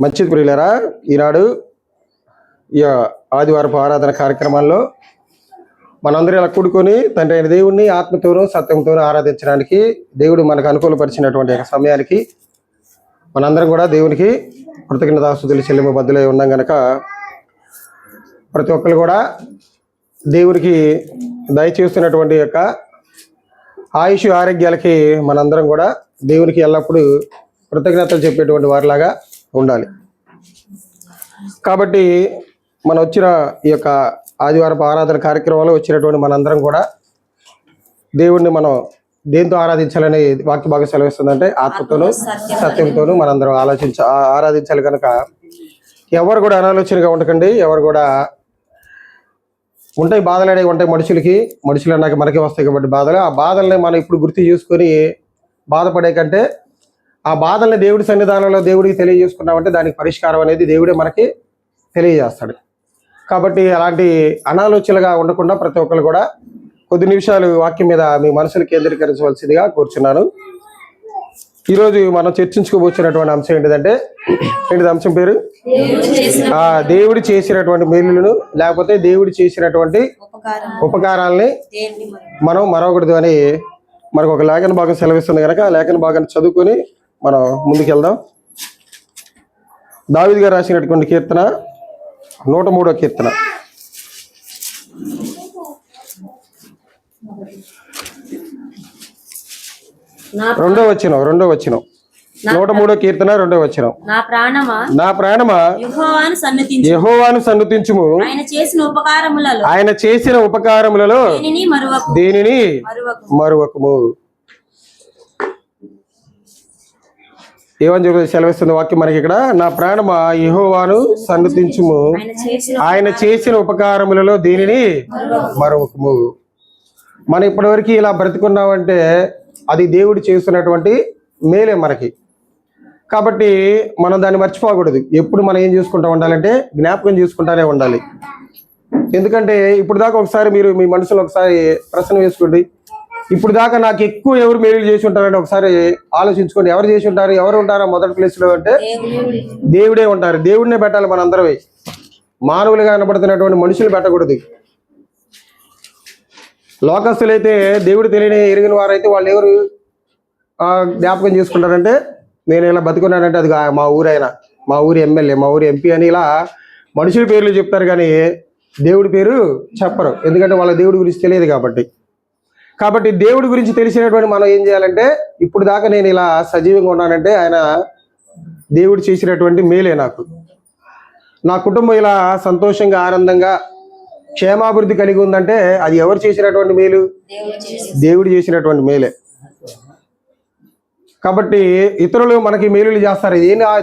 మంచిది ప్రియులారా, ఈనాడు ఈ ఆదివారపు ఆరాధన కార్యక్రమాల్లో మనందరూ ఇలా కూడుకొని తండ్రి అయిన దేవుణ్ణి ఆత్మతోనూ సత్యంతోనూ ఆరాధించడానికి దేవుడు మనకు అనుకూలపరిచినటువంటి సమయానికి మనందరం కూడా దేవునికి కృతజ్ఞతాస్తుతులు చెల్లింపబద్దులై ఉన్నాం కనుక ప్రతి ఒక్కరు కూడా దేవునికి దయచేస్తున్నటువంటి యొక్క ఆయుష్ ఆరోగ్యాలకి మనందరం కూడా దేవునికి ఎల్లప్పుడూ కృతజ్ఞతలు చెప్పేటువంటి వారిలాగా ఉండాలి. కాబట్టి మనం వచ్చిన ఈ యొక్క ఆదివారపు ఆరాధన కార్యక్రమంలో వచ్చినటువంటి మనందరం కూడా దేవుణ్ణి మనం దేంతో ఆరాధించాలని వాక్య భాగం సెలవిస్తుందంటే ఆత్మతోనూ సత్యంతోనూ మనందరం ఆరాధించాలి. కనుక ఎవరు కూడా అనాలోచనగా ఉండకండి. ఎవరు కూడా ఉంటాయి బాధలు అనేవి ఉంటాయి మనుషులు అన్నాక మనకి వస్తాయి కాబట్టి బాధలు. ఆ బాధల్ని మనం ఇప్పుడు గుర్తు చేసుకొని బాధపడే కంటే ఆ బాధల్ని దేవుడి సన్నిధానంలో దేవుడికి తెలియజేసుకున్నామంటే దానికి పరిష్కారం అనేది దేవుడే మనకి తెలియజేస్తాడు. కాబట్టి అలాంటి అనాలోచనగా ఉండకుండా ప్రతి ఒక్కరు కూడా కొద్ది నిమిషాలు వాక్యం మీద మీ మనసును కేంద్రీకరించవలసిందిగా కూర్చున్నాను. ఈరోజు మనం చర్చించుకోబోతున్నటువంటి అంశం ఏంటిదంటే, అంశం పేరు దేవుడు చేసినటువంటి మేలులను లేకపోతే దేవుడు చేసినటువంటి ఉపకారాలని మనం మరొకటి అని మనకు ఒక లేఖన భాగం సెలవిస్తుంది కనుక ఆ లేఖన భాగాన్ని చదువుకొని మనం ముందుకెళ్దాం. దావీదు గారు రాసినటువంటి కీర్తన 103వ కీర్తన 2వ వచనం 103వ కీర్తన 2వ వచనం. నా ప్రాణమా యెహోవాను సన్నుతించుము, ఆయన చేసిన ఉపకారములలో దేనిని మరువకుము. ఏమని చెప్పి సెలవిస్తుంది వాక్యం మనకి ఇక్కడ, నా ప్రాణమా యెహోవాను సన్నుతించుము, ఆయన చేసిన ఉపకారములలో దేనిని మరువకుము. మనం ఇప్పటివరకు ఇలా బ్రతుకున్నామంటే అది దేవుడు చేస్తున్నటువంటి మేలే మనకి. కాబట్టి మనం దాన్ని మర్చిపోకూడదు. ఎప్పుడు మనం ఏం చేసుకుంటూ ఉండాలంటే జ్ఞాపకం చేసుకుంటానే ఉండాలి. ఎందుకంటే ఇప్పుడు దాకా ఒకసారి మీరు మీ మనసులో ఒకసారి ప్రశ్న వేసుకోండి, ఇప్పుడు దాకా నాకు ఎక్కువ ఎవరు మేలు చేసి ఉంటారంటే ఒకసారి ఆలోచించుకోండి. ఎవరు చేసి ఉంటారు? ఎవరు ఉంటారా మొదటి ప్లేస్లో అంటే దేవుడే ఉంటారు. దేవుడినే పెట్టాలి మనందరమే. మానవులుగా కనబడుతున్నటువంటి మనుషులు పెట్టకూడదు. లోకస్తులైతే దేవుడు తెలియని ఎరిగిన వారైతే వాళ్ళు ఎవరు జ్ఞాపకం చేసుకుంటారంటే, నేను ఇలా బతుకున్నానంటే అది మా ఊరైనా, మా ఊరి ఎమ్మెల్యే, మా ఊరి ఎంపీ అని ఇలా మనుషుల పేర్లు చెప్తారు కానీ దేవుడి పేరు చెప్పరు. ఎందుకంటే వాళ్ళ దేవుడి గురించి తెలియదు కాబట్టి. కాబట్టి దేవుడి గురించి తెలిసినటువంటి మనం ఏం చేయాలంటే, ఇప్పుడు దాకా నేను ఇలా సజీవంగా ఉన్నానంటే ఆయన దేవుడు చేసినటువంటి మేలే. నా కుటుంబం ఇలా సంతోషంగా ఆనందంగా క్షేమాభివృద్ధి కలిగి ఉందంటే అది ఎవరు చేసినటువంటి మేలు? దేవుడు చేసినటువంటి మేలే. కాబట్టి ఇతరులు మనకి మేలులు చేస్తారు.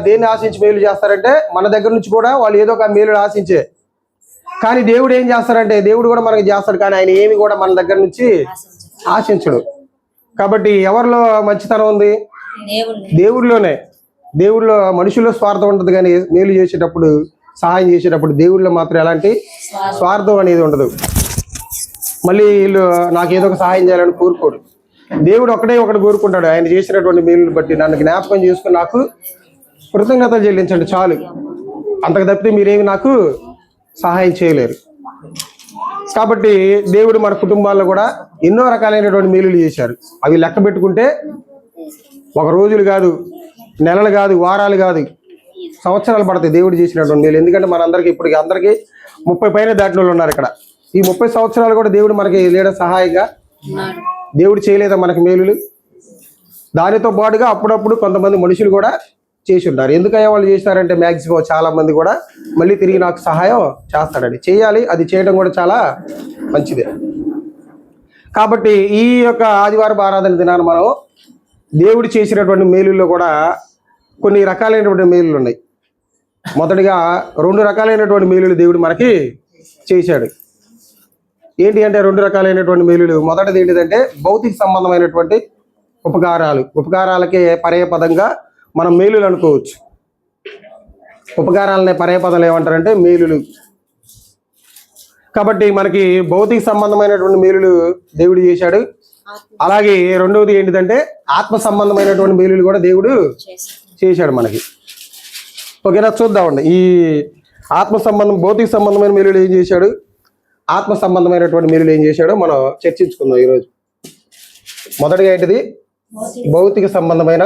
దేన్ని ఆశించి మేలు చేస్తారంటే మన దగ్గర నుంచి కూడా వాళ్ళు ఏదో ఒక మేలు ఆశించే. కానీ దేవుడు ఏం చేస్తారంటే దేవుడు కూడా మనకి చేస్తాడు, కానీ ఆయన ఏమి కూడా మన దగ్గర నుంచి ఆశించడు. కాబట్టి ఎవరిలో మంచితనం ఉంది? దేవుడిలోనే. దేవుడిలో మనుషుల్లో స్వార్థం ఉంటుంది, కానీ మేలు చేసేటప్పుడు సహాయం చేసేటప్పుడు దేవుడిలో మాత్రం ఎలాంటి స్వార్థం అనేది ఉండదు. మళ్ళీ వీళ్ళు నాకు ఏదో ఒక సహాయం చేయాలని కోరుకోడు. దేవుడు ఒకటి కోరుకుంటాడు, ఆయన చేసినటువంటి మేలుని బట్టి నన్ను జ్ఞాపకం చేసుకుని నాకు కృతజ్ఞతలు చెల్లించండి చాలు. అంతకు తప్పితే మీరేమి నాకు సహాయం చేయలేరు. కాబట్టి దేవుడు మన కుటుంబాల్లో కూడా ఎన్నో రకాలైనటువంటి మేలులు చేశారు. అవి లెక్క పెట్టుకుంటే ఒక రోజులు కాదు, నెలలు కాదు, వారాలు కాదు, సంవత్సరాలు పడతాయి దేవుడు చేసినటువంటి మేలు. ఎందుకంటే మనందరికీ ఇప్పటికి అందరికీ 30 పైన దాటిన వాళ్ళు ఉన్నారు ఇక్కడ. ఈ 30 సంవత్సరాలు కూడా దేవుడు మనకి లేడ సహాయంగా దేవుడు చేయలేదా మనకి మేలులు? దానితో పాటుగా అప్పుడప్పుడు కొంతమంది మనుషులు కూడా చేసి ఉంటారు. ఎందుకయ్యా వాళ్ళు చేస్తారంటే మ్యాక్సిమం చాలా మంది కూడా మళ్ళీ తిరిగి నాకు సహాయం చేస్తాడని చేయాలి. అది చేయడం కూడా చాలా మంచిదే. కాబట్టి ఈ యొక్క ఆదివారం ఆరాధన దినాన్ని మనం దేవుడు చేసినటువంటి మేలుల్లో కూడా కొన్ని రకాలైనటువంటి మేలులు ఉన్నాయి. మొదటిగా 2 రకాలైనటువంటి మేలులు దేవుడు మనకి చేశాడు. ఏంటి అంటే 2 రకాలైనటువంటి మేలులు. మొదటిది ఏంటిదంటే భౌతిక సంబంధమైనటువంటి ఉపకారాలకే పర్యాయపదంగా మనం మేలులు అనుకోవచ్చు. ఉపకారాలనే పర్యాయపదాలు ఏమంటారంటే మేలులు. కాబట్టి మనకి భౌతిక సంబంధమైనటువంటి మేలులు దేవుడు చేశాడు. అలాగే రెండవది ఏంటిదంటే ఆత్మ సంబంధమైనటువంటి మేలులు కూడా దేవుడు చేశాడు మనకి. ఓకేనా, చూద్దామండి. ఈ ఆత్మ సంబంధం, భౌతిక సంబంధమైన మేలులు ఏం చేశాడు, ఆత్మ సంబంధమైనటువంటి మేలులు ఏం చేశాడో మనం చర్చించుకుందాం ఈరోజు. మొదటిగా ఏంటిది? భౌతిక సంబంధమైన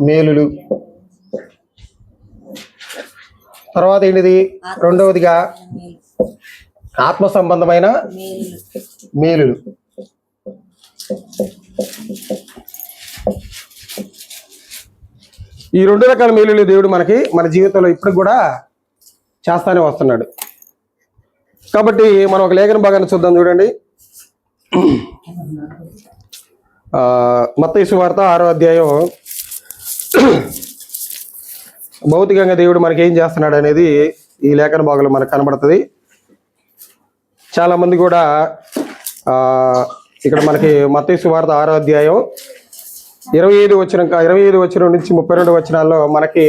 మేలులు. తర్వాత ఏంటిది? రెండవదిగా ఆత్మ సంబంధమైన మేలులు. ఈ రెండు రకాల మేలులు దేవుడు మనకి మన జీవితంలో ఇప్పుడు కూడా చేస్తానే వస్తున్నాడు. కాబట్టి మనం ఒక లేఖన భాగాన్ని చూద్దాం. చూడండి, మత్తయి సువార్త 6వ అధ్యాయం. భౌతికంగా దేవుడు మనకి ఏం చేస్తున్నాడు అనేది ఈ లేఖన భాగంలో మనకు కనబడుతుంది. చాలా మంది కూడా ఇక్కడ మనకి మత్తయి సువార్త 6వ అధ్యాయం 25 వచనం నుంచి 32 వచనాల్లో మనకి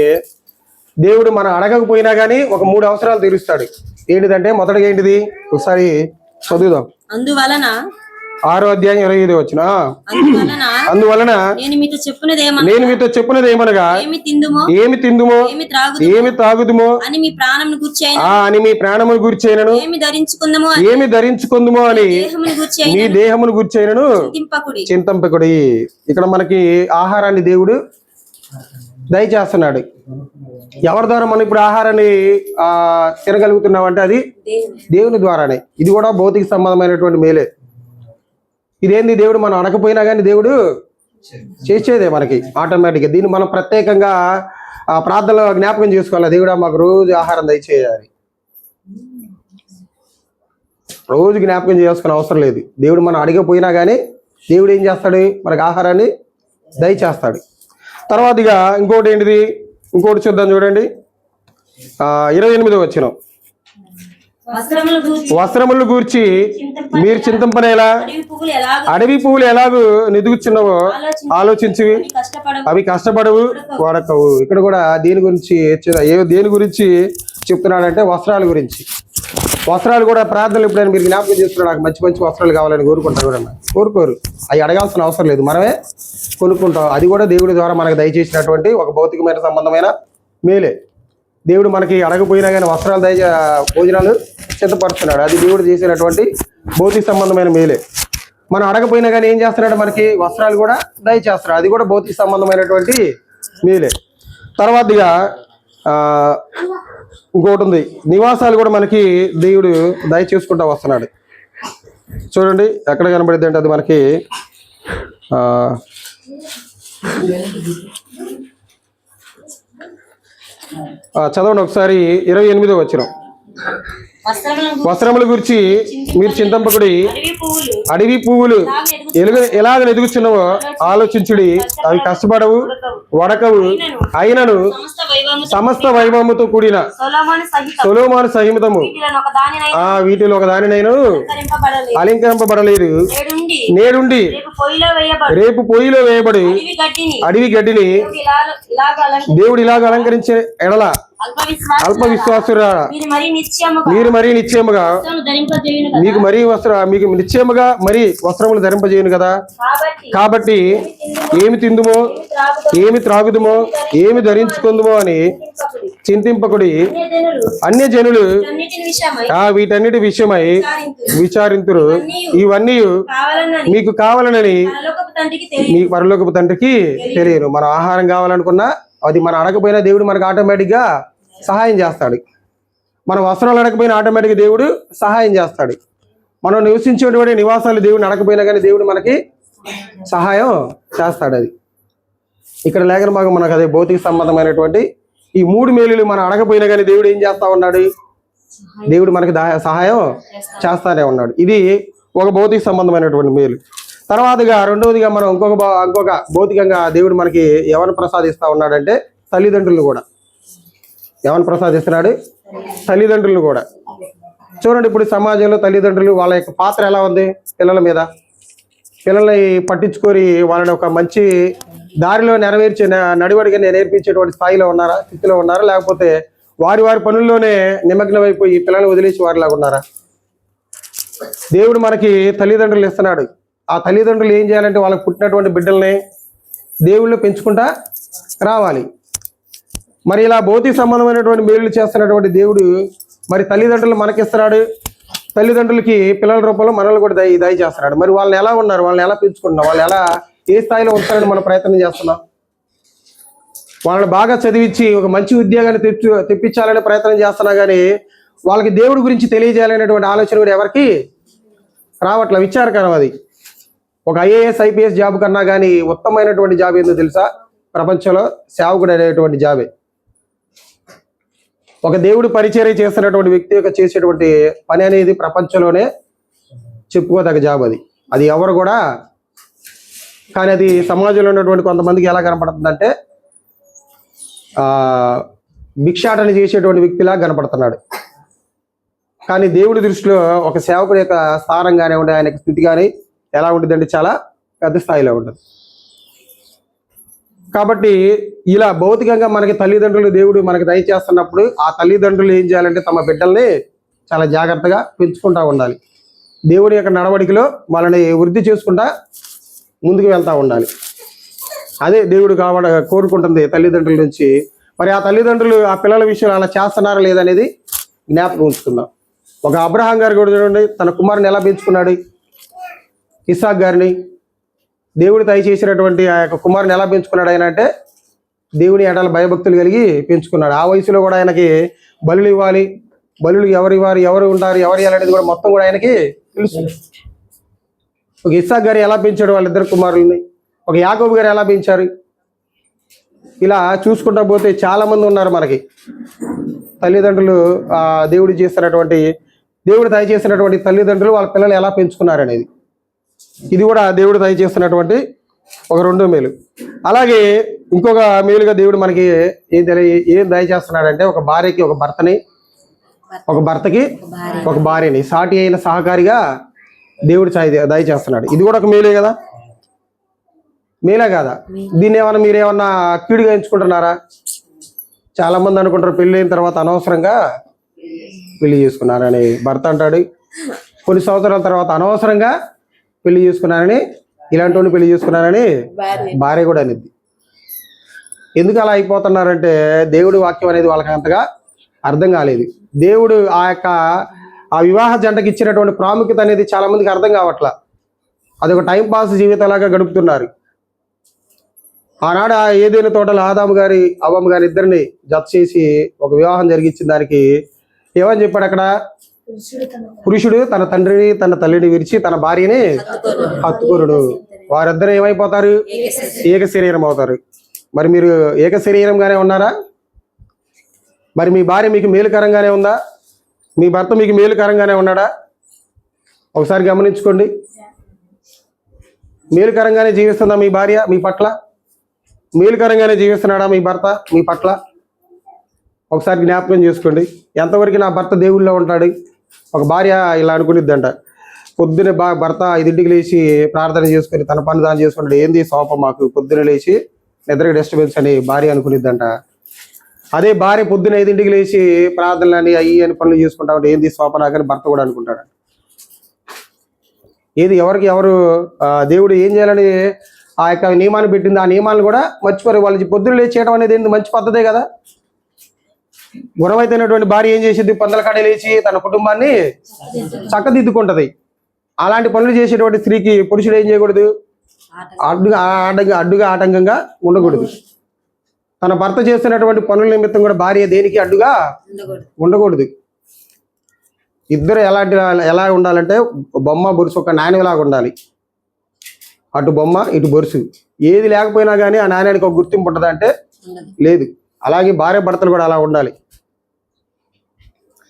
దేవుడు మనం అడగకపోయినా కానీ ఒక 3 అవసరాలు తీరుస్తాడు. ఏంటిదంటే, మొదటిగా ఏంటిది? ఒకసారి చదువుదాం. అందువలన 6వ అధ్యాయం 25 వచనం. అందువలన నేను మీతో చెప్పినది ఏమనగా, ఏమి తిందుమో ఏమి తాగుదుమో అని మీ ప్రాణమును గూర్చైనను ఏమి ధరించుకుందుమో అని మీ దేహమును గూర్చైనను చింతింపకుడి. ఇక్కడ మనకి ఆహారాన్ని దేవుడు దయచేస్తున్నాడు. ఎవరి ద్వారా మనం ఇప్పుడు ఆహారాన్ని తినగలుగుతున్నాం అంటే అది దేవుని ద్వారానే. ఇది కూడా భౌతిక సంబంధమైనటువంటి మేలే. ఇదేంది? దేవుడు మనం అడగపోయినా కానీ దేవుడు చేసేదే మనకి ఆటోమేటిక్గా. దీన్ని మనం ప్రత్యేకంగా ప్రార్థనలో జ్ఞాపకం చేసుకోవాలి. దేవుడా మాకు రోజు ఆహారం దయచేయాలి, రోజు జ్ఞాపకం చేసుకునే అవసరం లేదు. దేవుడు మనం అడగపోయినా కానీ దేవుడు ఏం చేస్తాడు? మనకు ఆహారాన్ని దయచేస్తాడు. తర్వాతగా ఇంకోటి ఏంటిది? ఇంకోటి చూద్దాం. చూడండి, 28వ వచనం. వస్త్రములు గూర్చి మీరు చింతింపనేలా, అడవి పువ్వులు ఎలాగూ నెదుగుచున్నవో ఆలోచించి అవి కష్టపడవు వాడకవు. ఇక్కడ కూడా దేని గురించి చెప్తున్నాడంటే వస్త్రాల గురించి. వస్త్రాలు కూడా ప్రార్థనలు ఎప్పుడైనా మీరు జ్ఞాపకం చేస్తున్నాడు, నాకు మంచి మంచి వస్త్రాలు కావాలని కోరుకుంటారు ఎవరన్నా? కోరుకోరు. అవి అడగాల్సిన అవసరం లేదు, మనమే కొనుక్కుంటాం. అది కూడా దేవుడి ద్వారా మనకు దయచేసినటువంటి ఒక భౌతికమైన సంబంధమైన మేలే. దేవుడు మనకి అడగపోయినా కానీ వస్త్రాలు భోజనాలు సిద్ధపరుస్తున్నాడు. అది దేవుడు చేసినటువంటి భౌతిక సంబంధమైన మేలే. మనం అడగపోయినా కానీ ఏం చేస్తున్నాడు? మనకి వస్త్రాలు కూడా దయచేస్తున్నాడు. అది కూడా భౌతిక సంబంధమైనటువంటి మేలే. తర్వాతగా ఇంకోటి ఉంది, నివాసాలు కూడా మనకి దేవుడు దయచేసుకుంటూ వస్తున్నాడు. చూడండి ఎక్కడ కనబడిద్ది అంటే అది మనకి చదవండి ఒకసారి. 28వ వచనం. వస్త్రముల గురించి మీరు చింతింపకుడి, అడవి పువ్వులు ఎలాగ ఎదుగుచున్నవో ఆలోచించుడి. అవి కష్టపడవు వడకవు, అయినను సమస్త వైభవముతో కూడిన సొలొమోను సహితము వీటిలో ఒక దానినైనా అలంకరింపబడలేదు. నేడుండి రేపు పొయ్యిలో వేయబడి అడవి గడ్డిని దేవుడు ఇలాగ అలంకరించే ఎడల అల్ప విశ్వాసురా మీరు మరీ నిశ్చయముగా మీకు నిశ్చయముగా మరి వస్త్రములు ధరింపజేయును కదా. కాబట్టి ఏమి తిందుమో ఏమి త్రాగుదుమో ఏమి ధరించుకుందుమో అని చింతింపకుడి. అన్య జనులు వీటన్నిటి విషయమై విచారింతురు. ఇవన్నీ మీకు కావాలనని మీ పరలోకపు తండ్రికి తెలియను. మనం ఆహారం కావాలనుకున్నా అది మనం అడగపోయినా దేవుడు మనకు ఆటోమేటిక్గా సహాయం చేస్తాడు. మన వస్త్రాలు అడగపోయినా ఆటోమేటిక్గా దేవుడు సహాయం చేస్తాడు. మనం నివసించేటువంటి నివాసాలు దేవుడిని అడగపోయినా కానీ దేవుడు మనకి సహాయం చేస్తాడు. అది ఇక్కడ లేఖన భాగం మనకు అదే భౌతిక సంబంధమైనటువంటి ఈ 3 మేలులు మనం అడగపోయినా కానీ దేవుడు ఏం చేస్తా ఉన్నాడు? దేవుడు మనకి సహాయం చేస్తానే ఉన్నాడు. ఇది ఒక భౌతిక సంబంధమైనటువంటి మేలు. తర్వాతగా రెండవదిగా మనం ఇంకొక భౌతికంగా దేవుడు మనకి ఎవరిని ప్రసాదిస్తా ఉన్నాడంటే తల్లిదండ్రులను కూడా. ఎవరిని ప్రసాదిస్తున్నాడు? తల్లిదండ్రులను కూడా. చూడండి, ఇప్పుడు సమాజంలో తల్లిదండ్రులు వాళ్ళ యొక్క పాత్ర ఎలా ఉంది పిల్లల మీద? పిల్లల్ని పట్టించుకొని వాళ్ళని ఒక మంచి దారిలో నెరవేర్చే నడివడిగా నేర్పించేటువంటి స్థాయిలో ఉన్నారా, స్థితిలో ఉన్నారా? లేకపోతే వారి పనుల్లోనే నిమగ్నమైపోయి పిల్లల్ని వదిలేసి వారిలాగా ఉన్నారా? దేవుడు మనకి తల్లిదండ్రులు ఇస్తున్నాడు. ఆ తల్లిదండ్రులు ఏం చేయాలంటే వాళ్ళకి పుట్టినటువంటి బిడ్డల్ని దేవుళ్ళు పెంచుకుంటా రావాలి. మరి ఇలా భౌతిక సంబంధమైనటువంటి మేలులు చేస్తున్నటువంటి దేవుడు మరి తల్లిదండ్రులు మనకిస్తున్నాడు, తల్లిదండ్రులకి పిల్లల రూపంలో మనల్ని కూడా దయ చేస్తున్నాడు. మరి వాళ్ళని ఎలా ఉన్నారు, వాళ్ళని ఎలా పెంచుకుంటున్నాం, వాళ్ళు ఎలా ఏ స్థాయిలో ఉంచాలని మనం ప్రయత్నం చేస్తున్నాం? వాళ్ళని బాగా చదివించి ఒక మంచి ఉద్యోగాన్ని తెప్పించాలనే ప్రయత్నం చేస్తున్నా కానీ వాళ్ళకి దేవుడి గురించి తెలియజేయాలనేటువంటి ఆలోచన కూడా ఎవరికి రావట్ల. విచారకరం అది. ఒక ఐఏఎస్ ఐపీఎస్ జాబ్ కన్నా కానీ ఉత్తమమైనటువంటి జాబ్ ఏందో తెలుసా? ప్రపంచంలో సేవకుడు అనేటువంటి జాబే. ఒక దేవుడు పరిచర్య చేస్తున్నటువంటి వ్యక్తి యొక్క చేసేటువంటి పని అనేది ప్రపంచంలోనే చెప్పుకోదగ్గ జాబ్ అది. అది ఎవరు కూడా, కానీ అది సమాజంలో ఉన్నటువంటి కొంతమందికి ఎలా కనపడుతుందంటే భిక్షాటన చేసేటువంటి వ్యక్తిలా కనపడుతున్నాడు. కానీ దేవుడి దృష్టిలో ఒక సేవకుడి యొక్క స్థానం కానివ్వండి, ఆయన స్థితి కానీ ఎలా ఉంటుందంటే చాలా పెద్ద స్థాయిలో ఉంటుంది. కాబట్టి ఇలా భౌతికంగా మనకి తల్లిదండ్రులు దేవుడు మనకి దయచేస్తున్నప్పుడు ఆ తల్లిదండ్రులు ఏం చేయాలంటే తమ బిడ్డల్ని చాలా జాగ్రత్తగా పెంచుకుంటూ ఉండాలి. దేవుడి యొక్క నడవడికలో వాళ్ళని వృద్ధి చేసుకుంటా ముందుకు వెళ్తూ ఉండాలి. అదే దేవుడు కోరుకుంటుంది తల్లిదండ్రుల నుంచి. మరి ఆ తల్లిదండ్రులు ఆ పిల్లల విషయంలో అలా చేస్తున్నారా లేదనేది జ్ఞాపకం ఉంచుకుందాం. ఒక అబ్రహాం గారు కూడా చూడండి, తన కుమారుని ఎలా పెంచుకున్నాడు, ఇస్సాక్ గారిని. దేవుడు దయచేసినటువంటి ఆ యొక్క కుమారుని ఎలా పెంచుకున్నాడు ఆయన అంటే దేవుని ఎడల భయభక్తులు కలిగి పెంచుకున్నాడు. ఆ వయసులో కూడా ఆయనకి బలులు ఇవ్వాలి, బలులు ఎవరు ఇవ్వాలి, ఎవరు ఉంటారు, ఎవరు ఇవ్వాలనేది కూడా మొత్తం కూడా ఆయనకి తెలుసు. ఒక ఇస్సాక్ గారు ఎలా పెంచాడు వాళ్ళిద్దరు కుమారుల్ని, ఒక యాకోబు గారు ఎలా పెంచారు. ఇలా చూసుకుంటా పోతే చాలా మంది ఉన్నారు మనకి తల్లిదండ్రులు. దేవుడు దయచేసినటువంటి తల్లిదండ్రులు వాళ్ళ పిల్లలు ఎలా పెంచుకున్నారు అనేది ఇది కూడా దేవుడు దయచేస్తున్నటువంటి ఒక రెండో మేలు. అలాగే ఇంకొక మేలుగా దేవుడు మనకి ఏం దయచేస్తున్నాడంటే ఒక భార్యకి ఒక భర్తని, ఒక భర్తకి ఒక భార్యని సాటి అయిన సహకారిగా దేవుడు దయచేస్తున్నాడు. ఇది కూడా ఒక మేలే కదా, మేలే కాదా? దీన్ని ఏమన్నా మీరేమన్నా కీడుగా ఎంచుకుంటున్నారా? చాలా మంది అనుకుంటారు పెళ్ళి అయిన తర్వాత అనవసరంగా పెళ్లి చేసుకున్నారని భర్త అంటాడు, కొన్ని సంవత్సరాల తర్వాత అనవసరంగా పెళ్లి చేసుకున్నారని, ఇలాంటి వాళ్ళు పెళ్లి చేసుకున్నారని భార్య కూడా అనేది. ఎందుకు అలా అయిపోతున్నారంటే దేవుడి వాక్యం అనేది వాళ్ళకి అంతగా అర్థం కాలేదు. దేవుడు ఆ వివాహ జంటకి ఇచ్చినటువంటి ప్రాముఖ్యత అనేది చాలా మందికి అర్థం కావట్లా. అదొక టైం పాస్ జీవితంలాగా గడుపుతున్నారు. ఆనాడు ఏదైనా తోటలో ఆదాము గారి అవ్వమ్మ గారి ఇద్దరిని జత చేసి ఒక వివాహం జరిగించిన దానికి ఏమని చెప్పాడు అక్కడ? పురుషుడు తన తండ్రిని తన తల్లిని విరిచి తన భార్యని హత్తుకొనుడు. వారిద్దరు ఏమైపోతారు? ఏక శరీరం అవుతారు. మరి మీరు ఏక శరీరంగానే ఉన్నారా? మరి మీ భార్య మీకు మేలుకరంగానే ఉందా? మీ భర్త మీకు మేలుకరంగానే ఉన్నాడా? ఒకసారి గమనించుకోండి. మేలుకరంగానే జీవిస్తుందా మీ భార్య మీ పట్ల? మేలుకరంగానే జీవిస్తున్నాడా మీ భర్త మీ పట్ల? ఒకసారి జ్ఞాపకం చేసుకోండి. ఎంతవరకు నా భర్త దేవుళ్ళలో ఉంటాడు? ఒక భార్య ఇలా అనుకునిద్దంట, పొద్దున భర్త 5ంటికి లేచి ప్రార్థన చేసుకొని తన పని దాన్ని చేసుకుంటాడు. ఏంది సోప మాకు పొద్దున లేచి నిద్రకి డిస్టర్బెన్స్ అని భార్య అనుకునిద్దంట. అదే భార్య పొద్దున 5ంటికి లేచి ప్రార్థనలు అని అయ్యి అని పనులు చేసుకుంటా ఉంటే ఏంది సోప నాకని భర్త కూడా అనుకుంటాడు. ఏది ఎవరు దేవుడు ఏం చేయాలని ఆ యొక్క నియమాన్ని పెట్టింది, ఆ నియమాలను కూడా మర్చిపోరు. వాళ్ళు పొద్దున లేచి చేయడం అనేది ఏంది మంచి పద్ధతే కదా. గుణమైతేనటువంటి భార్య ఏం చేసింది? పొందల కాడే లేచి తన కుటుంబాన్ని చక్కదిద్దుకుంటది. అలాంటి పనులు చేసేటువంటి స్త్రీకి పురుషుడు ఏం చేయకూడదు? అడ్డుగా ఆటంకంగా ఉండకూడదు. తన భర్త చేస్తున్నటువంటి పనుల నిమిత్తం కూడా భార్య దేనికి అడ్డుగా ఉండకూడదు. ఇద్దరు ఎలా ఉండాలంటే బొమ్మ బొరుసు ఒక నాణ్యంలాగా ఉండాలి. అటు బొమ్మ ఇటు బొరుసు. ఏది లేకపోయినా కానీ ఆ నాణ్యానికి ఒక గుర్తింపు ఉంటుందా అంటే లేదు. అలాగే భార్య భర్తలు కూడా అలా ఉండాలి.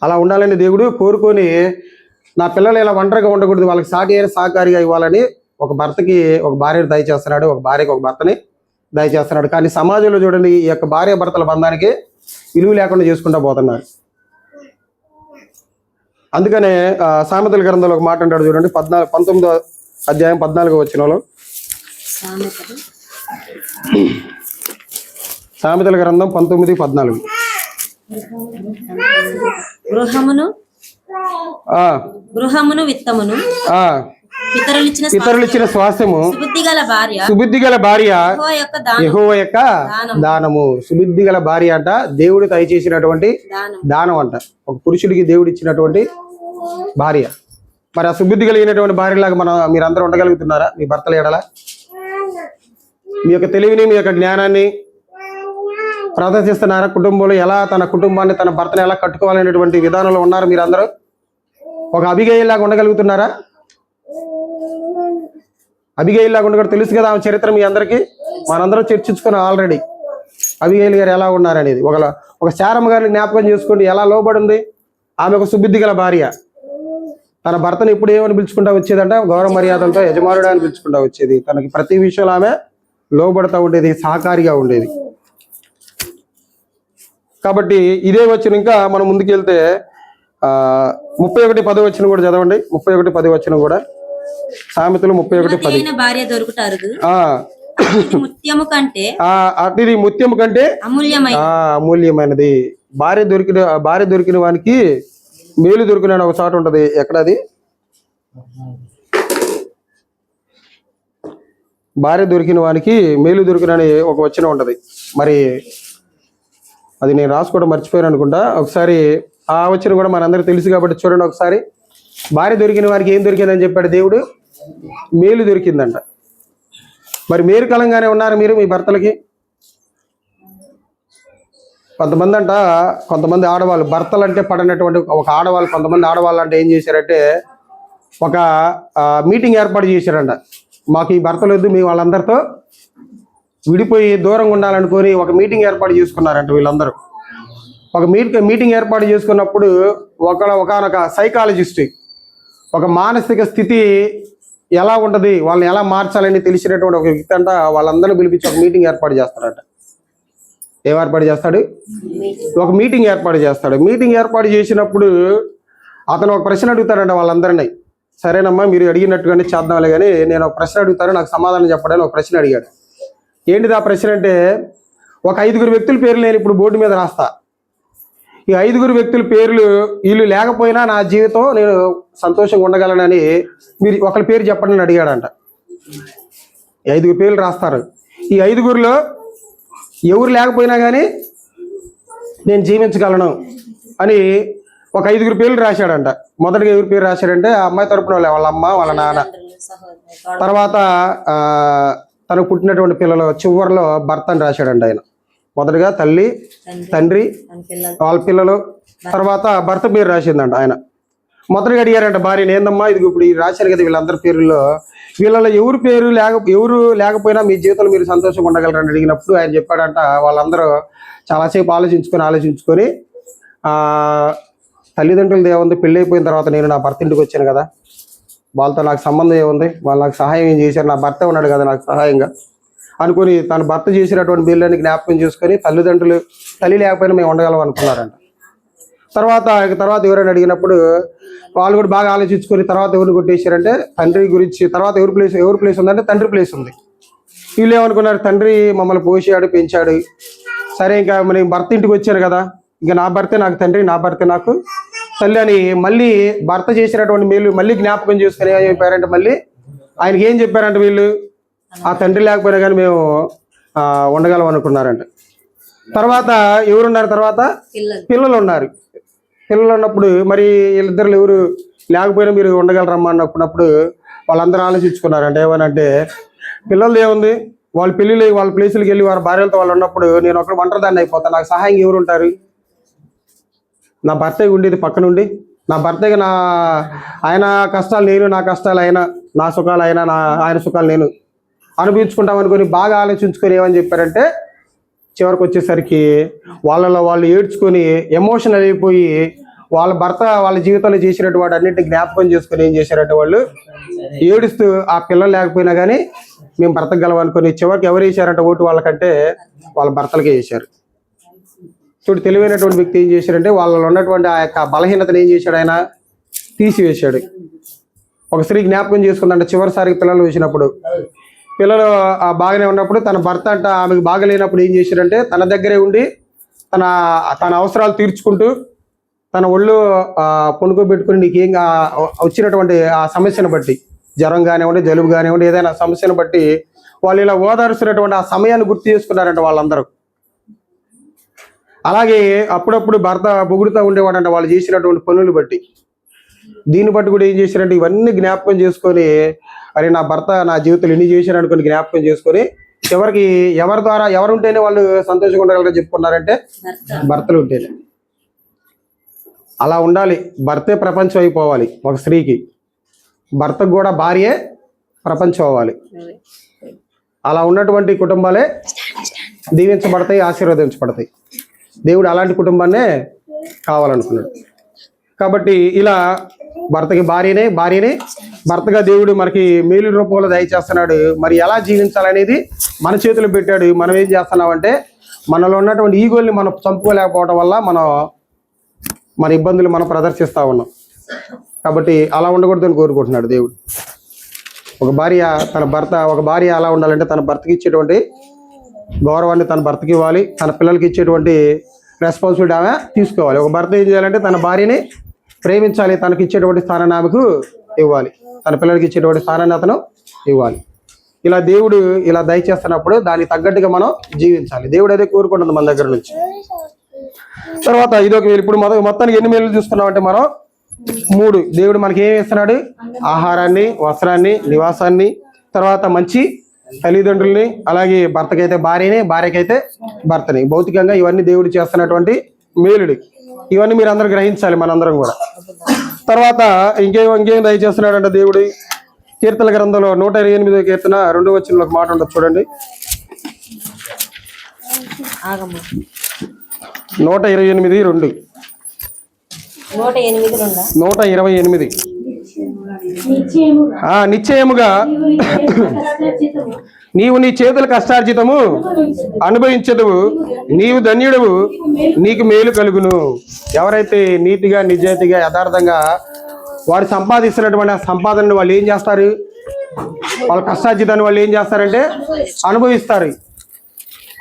అలా ఉండాలని దేవుడు కోరుకొని నా పిల్లలు ఇలా ఒంటరిగా ఉండకూడదు, వాళ్ళకి సాటి అయిన సహకారిగా ఇవ్వాలని ఒక భర్తకి ఒక భార్యను దయచేస్తున్నాడు, ఒక భార్యకి ఒక భర్తని దయచేస్తున్నాడు. కానీ సమాజంలో చూడండి ఈ యొక్క భార్య భర్తల బంధానికి విలువ లేకుండా చేసుకుంటూ పోతున్నారు. అందుకనే సామెతల గ్రంథంలో ఒక మాట అంటాడు చూడండి, 19వ అధ్యాయం 14వ వచనంలో. సామెతల గ్రంథం 19:14. గృహమును విత్తమును పితరులు ఇచ్చిన స్వాస్థ్యము, సుబుద్ధి గల భార్య యెహోవా యొక్క దానము. సుబుద్ధి గల భార్య అంట దేవుడు దయచేసినటువంటి దానం అంట, ఒక పురుషుడికి దేవుడు ఇచ్చినటువంటి భార్య. మరి ఆ సుబుద్ధి కలిగినటువంటి భార్యలాగా మీరందరూ ఉండగలుగుతున్నారా? మీ భర్తల ఎడల మీ యొక్క తెలివిని, మీ యొక్క జ్ఞానాన్ని ప్రదర్శిస్తున్నారా? కుటుంబంలో ఎలా తన కుటుంబాన్ని, తన భర్తను ఎలా కట్టుకోవాలనేటువంటి విధానంలో ఉన్నారు మీరందరూ? ఒక అబిగయీలాగా ఉండగలుగుతున్నారా? అబిగయీలాగా ఉండగలరు, తెలుసు కదా ఆమె చరిత్ర మీ అందరికీ, మనందరం చర్చించుకున్నాం ఆల్రెడీ అబిగయీల్ గారు ఎలా ఉన్నారనేది. ఒక శారమ్మ గారిని జ్ఞాపకం చేసుకోండి, ఎలా లోబడింది. ఆమె ఒక సుబుద్ధి గల భార్య, తన భర్తను ఎప్పుడు ఏమని పిలుచుకుంటా వచ్చేదంట? గౌరవ మర్యాదలతో యజమానుడు అని పిలుచుకుంటా వచ్చేది. తనకి ప్రతి విషయంలో ఆమె లోబడతా ఉండేది, సహకారిగా ఉండేది. కాబట్టి ఇదే వచ్చిన ఇంకా మనం ముందుకెళ్తే 31:10 వచ్చిన కూడా చదవండి. 31:10 వచ్చిన కూడా సామెతలు 31:10. భార్య దొరుకుతారు అటుది ముత్యము కంటే అమూల్యమైనది. భార్య దొరికిన వానికి మేలు దొరికిన ఒక చోట ఉంటది. ఎక్కడది? భార్య దొరికిన వానికి మేలు దొరికినని ఒక వచనం ఉంటది. మరి అది నేను రాసుకోవడం మర్చిపోయాను అనుకుంటా. ఒకసారి ఆ వచనం కూడా మనందరికి తెలుసు కాబట్టి చూడండి ఒకసారి. భార్య దొరికిన వారికి ఏం దొరికిందని చెప్పాడు దేవుడు? మేలు దొరికిందంట. మరి మేలు కలంగానే ఉన్నారు మీరు మీ భర్తలకి? కొంతమంది ఆడవాళ్ళు భర్తలు అంటే పడినటువంటి ఒక ఆడవాళ్ళు, కొంతమంది ఆడవాళ్ళు అంటే ఏం చేశారంటే ఒక మీటింగ్ ఏర్పాటు చేశారంట. మాకు ఈ భర్తలు వద్దు, మేము వాళ్ళందరితో విడిపోయి దూరంగా ఉండాలనుకొని ఒక మీటింగ్ ఏర్పాటు చేసుకున్నారంట. వీళ్ళందరూ ఒక మీటింగ్ ఏర్పాటు చేసుకున్నప్పుడు ఒకనొక సైకాలజిస్ట్ ఒక మానసిక స్థితి ఎలా ఉంటుంది, వాళ్ళని ఎలా మార్చాలని తెలిసినటువంటి ఒక వ్యక్తి అంట వాళ్ళందరినీ పిలిపించి ఒక మీటింగ్ ఏర్పాటు చేస్తారట. ఏం ఏర్పాటు చేస్తాడు? ఒక మీటింగ్ ఏర్పాటు చేస్తాడు. మీటింగ్ ఏర్పాటు చేసినప్పుడు అతను ఒక ప్రశ్న అడుగుతాడంట వాళ్ళందరినీ. సరేనమ్మా, మీరు అడిగినట్టుగానే చేద్దాంలే, కానీ నేను ఒక ప్రశ్న అడుగుతాను, నాకు సమాధానం చెప్పడానికి ఒక ప్రశ్న అడిగాడు. ఏంటిది ఆ ప్రశ్న అంటే, ఒక 5 వ్యక్తుల పేర్లు నేను ఇప్పుడు బోర్డు మీద రాస్తా. ఈ 5 వ్యక్తుల పేర్లు వీళ్ళు లేకపోయినా నా జీవితం నేను సంతోషంగా ఉండగలనని మీరు ఒకరి పేరు చెప్పండి అని అడిగాడంట. 5 పేర్లు రాస్తారు. ఈ 5లో ఎవరు లేకపోయినా కానీ నేను జీవించగలను అని ఒక 5 పేర్లు రాశాడంట. మొదటిగా ఎవరి పేరు రాశాడంటే ఆ అమ్మాయి తరపున వాళ్ళ అమ్మ, వాళ్ళ నాన్న, తర్వాత తనకు పుట్టినటువంటి పిల్లలు, చివరిలో భర్త అని రాశాడంట ఆయన. మొదటగా తల్లి, తండ్రి, వాళ్ళ పిల్లలు, తర్వాత భర్త పేరు రాసిందంట ఆయన. మొదటగా అడిగారంట భార్యని, ఏందమ్మా ఇది ఇప్పుడు ఈ రాశారు కదా వీళ్ళందరి పేర్లలో, వీళ్ళలో ఎవరు లేకపోయినా మీ జీవితంలో మీరు సంతోషంగా ఉండగలరని అడిగినప్పుడు ఆయన చెప్పాడంట, వాళ్ళందరూ చాలాసేపు ఆలోచించుకొని తల్లిదండ్రులది ఏముంది, పెళ్ళి అయిపోయిన తర్వాత నేను నా భర్త ఇంటికి వచ్చాను కదా, వాళ్ళతో నాకు సంబంధం ఏముంది, వాళ్ళు నాకు సహాయం ఏం చేశారు, నా భర్త ఉన్నాడు కదా నాకు సహాయంగా అనుకుని తన భర్త చేసినటువంటి బిల్లని జ్ఞాపకం చేసుకొని తల్లి లేకపోయినా మేము ఉండగలం అనుకున్నారంట. తర్వాత ఎవరైనా అడిగినప్పుడు వాళ్ళు కూడా బాగా ఆలోచించుకొని తర్వాత ఎవరిని కొట్టేశారంటే తండ్రి గురించి. తర్వాత ఎవరి ప్లేస్ ఉందంటే తండ్రి ప్లేస్ ఉంది. వీళ్ళు ఏమనుకున్నారు, తండ్రి మమ్మల్ని పోసాడు, పెంచాడు, సరే ఇంకా నేను భర్త ఇంటికి వచ్చాను కదా, ఇంకా నా భర్తే నాకు తండ్రి, నా భర్తే నాకు తల్లి అని మళ్ళీ భర్త చేసినటువంటి మేలు మళ్ళీ జ్ఞాపకం చేసుకుని ఏం చెప్పారంటే మళ్ళీ ఆయనకి ఏం చెప్పారంటే వీళ్ళు ఆ తండ్రి లేకపోయినా కానీ మేము ఉండగలం అనుకున్నారంట. తర్వాత ఎవరున్నారు? తర్వాత పిల్లలు ఉన్నారు. పిల్లలు ఉన్నప్పుడు మరి వీళ్ళిద్దరు ఎవరు లేకపోయినా మీరు ఉండగలరమ్మా అన్నప్పుడు వాళ్ళందరూ ఆలోచించుకున్నారంట. ఏమనంటే పిల్లలు ఏముంది, వాళ్ళ వాళ్ళ ప్లేసులకి వెళ్ళి వారి భార్యలతో వాళ్ళు ఉన్నప్పుడు నేను ఒక ఒంటరిదాన్ని అయిపోతాను, నాకు సహాయం ఎవరు ఉంటారు? నా భర్త ఉండేది పక్కనుండి, నా భర్తకి ఆయన కష్టాలు నేను, నా కష్టాలు ఆయన, నా సుఖాలు ఆయన సుఖాలు నేను అనుభవించుకుంటాం అనుకొని బాగా ఆలోచించుకొని ఏమని చెప్పారంటే చివరికి వచ్చేసరికి వాళ్ళలో వాళ్ళు ఏడ్చుకొని ఎమోషనల్ అయిపోయి వాళ్ళ భర్త వాళ్ళ జీవితంలో చేసినటువంటి అన్నింటినీ జ్ఞాపకం చేసుకొని ఏం చేశారంటే వాళ్ళు ఏడుస్తూ ఆ పిల్లలు లేకపోయినా కానీ మేము భర్తకు గలం అనుకుని చివరికి ఎవరు వేసారంటే ఓటు వాళ్ళకంటే వాళ్ళ భర్తలకే వేశారు. చూడు, తెలివైనటువంటి వ్యక్తి ఏం చేశారంటే వాళ్ళలో ఉన్నటువంటి ఆ యొక్క బలహీనతను ఏం చేశాడు, ఆయన తీసివేశాడు. ఒక స్త్రీ జ్ఞాపకం చేసుకుందంటే చివరిసారికి పిల్లలు వేసినప్పుడు, పిల్లలు బాగానే ఉన్నప్పుడు తన భర్త అంట ఆమెకు బాగలేనప్పుడు ఏం చేశారంటే తన దగ్గరే ఉండి తన అవసరాలు తీర్చుకుంటూ తన ఒళ్ళు పొనుకోబెట్టుకుని నీకేం వచ్చినటువంటి ఆ సమస్యను బట్టి జ్వరం కానివ్వండి, జలుబు కానివ్వండి, ఏదైనా సమస్యను బట్టి వాళ్ళు ఇలా ఓదార్చినటువంటి ఆ సమయాన్ని గుర్తు చేసుకున్నారంట వాళ్ళందరూ. అలాగే అప్పుడప్పుడు భర్త పొగుడుతూ ఉండేవాడంట వాళ్ళు చేసినటువంటి పనులు బట్టి. దీన్ని బట్టి కూడా ఏం చేశారంటే ఇవన్నీ జ్ఞాపకం చేసుకొని, అరే నా భర్త నా జీవితంలో ఎన్ని చేశారు అనుకుని జ్ఞాపకం చేసుకొని, చివరికి ఎవరి ద్వారా ఎవరు ఉంటేనే వాళ్ళు సంతోషంగా ఉండగలరో చెప్పుకున్నారంటే భర్తలు ఉంటేనే. అలా ఉండాలి. భర్తే ప్రపంచం అయిపోవాలి ఒక స్త్రీకి. భర్తకు కూడా భార్యే ప్రపంచం అవ్వాలి. అలా ఉన్నటువంటి కుటుంబాలే దీవించబడతాయి, ఆశీర్వదించబడతాయి. దేవుడు అలాంటి కుటుంబాన్నే కావాలనుకున్నాడు. కాబట్టి ఇలా భర్తకి భార్యనే, భార్యనే భర్తగా దేవుడు మనకి మేలు రూపంలో దయచేస్తున్నాడు. మరి ఎలా జీవించాలనేది మన చేతులు పెట్టాడు. మనం ఏం చేస్తున్నామంటే మనలో ఉన్నటువంటి ఈగోల్ని మనం చంపుకోలేకపోవడం వల్ల మన ఇబ్బందులు మనం ప్రదర్శిస్తూ ఉన్నాం. కాబట్టి అలా ఉండకూడదని కోరుకుంటున్నాడు దేవుడు. ఒక భార్య అలా ఉండాలంటే తన భర్తకి ఇచ్చేటువంటి గౌరవాన్ని తన భర్తకి ఇవ్వాలి, తన పిల్లలకి ఇచ్చేటువంటి రెస్పాన్సిబిలిటీ ఆమె తీసుకోవాలి. ఒక భర్త ఏం చేయాలంటే తన భార్యని ప్రేమించాలి, తనకి ఇచ్చేటువంటి స్థానాన్ని ఆమెకు ఇవ్వాలి, తన పిల్లలకి ఇచ్చేటువంటి స్థానాన్ని అతను ఇవ్వాలి. ఇలా దేవుడు ఇలా దయచేస్తున్నప్పుడు దానికి తగ్గట్టుగా మనం జీవించాలి. దేవుడు అదే కోరుకుంటుంది మన దగ్గర నుంచి. తర్వాత ఇదొక మేలు. ఇప్పుడు మొత్తానికి ఎన్ని మేలు చూస్తున్నామంటే మనం 3. దేవుడు మనకి ఏమి ఇస్తున్నాడు? ఆహారాన్ని, వస్త్రాన్ని, నివాసాన్ని, తర్వాత మంచి తల్లిదండ్రుల్ని, అలాగే భర్తకైతే భార్యని, భార్యకైతే భర్తని. భౌతికంగా ఇవన్నీ దేవుడు చేస్తున్నటువంటి మేలుడు. ఇవన్నీ మీరు అందరూ గ్రహించాలి, మనందరం కూడా. తర్వాత ఇంకేం దయచేస్తున్నాడంటే దేవుడు కీర్తన గ్రంథంలో 128వ కీర్తన 2వ వచనంలో ఒక మాట ఉండదు చూడండి. 128:2. 128. నిశ్చయముగా నీవు నీ చేతుల కష్టార్జితము అనుభవించదువు, నీవు ధన్యుడవు, నీకు మేలు కలుగును. ఎవరైతే నీతిగా, నిజాయితీగా, యథార్థంగా వారు సంపాదిస్తున్నటువంటి ఆ సంపాదనను వాళ్ళు ఏం చేస్తారు? వాళ్ళ కష్టార్జితాన్ని వాళ్ళు ఏం చేస్తారంటే అనుభవిస్తారు.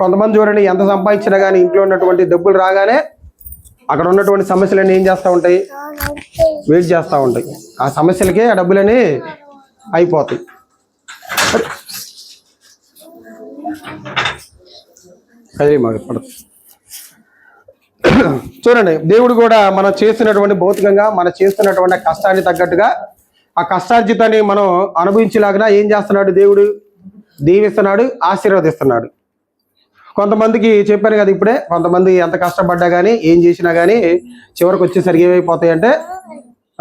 కొంతమంది చూడండి, ఎంత సంపాదించినా కానీ ఇంట్లో ఉన్నటువంటి డబ్బులు రాగానే అక్కడ ఉన్నటువంటి సమస్యలన్నీ ఏం చేస్తూ ఉంటాయి? వెయిట్ చేస్తూ ఉంటాయి. ఆ సమస్యలకే ఆ డబ్బులని అయిపోతాయి. చూడండి, దేవుడు కూడా మనం చేస్తున్నటువంటి భౌతికంగా మనం చేస్తున్నటువంటి కష్టాన్ని తగ్గట్టుగా ఆ కష్టార్జితాన్ని మనం అనుభవించేలాగా ఏం చేస్తున్నాడు? దేవుడు దీవిస్తున్నాడు, ఆశీర్వదిస్తున్నాడు. కొంతమందికి చెప్పాను కదా ఇప్పుడే, కొంతమంది ఎంత కష్టపడ్డా కానీ ఏం చేసినా కానీ చివరికి వచ్చేసరికి ఏమైపోతాయి అంటే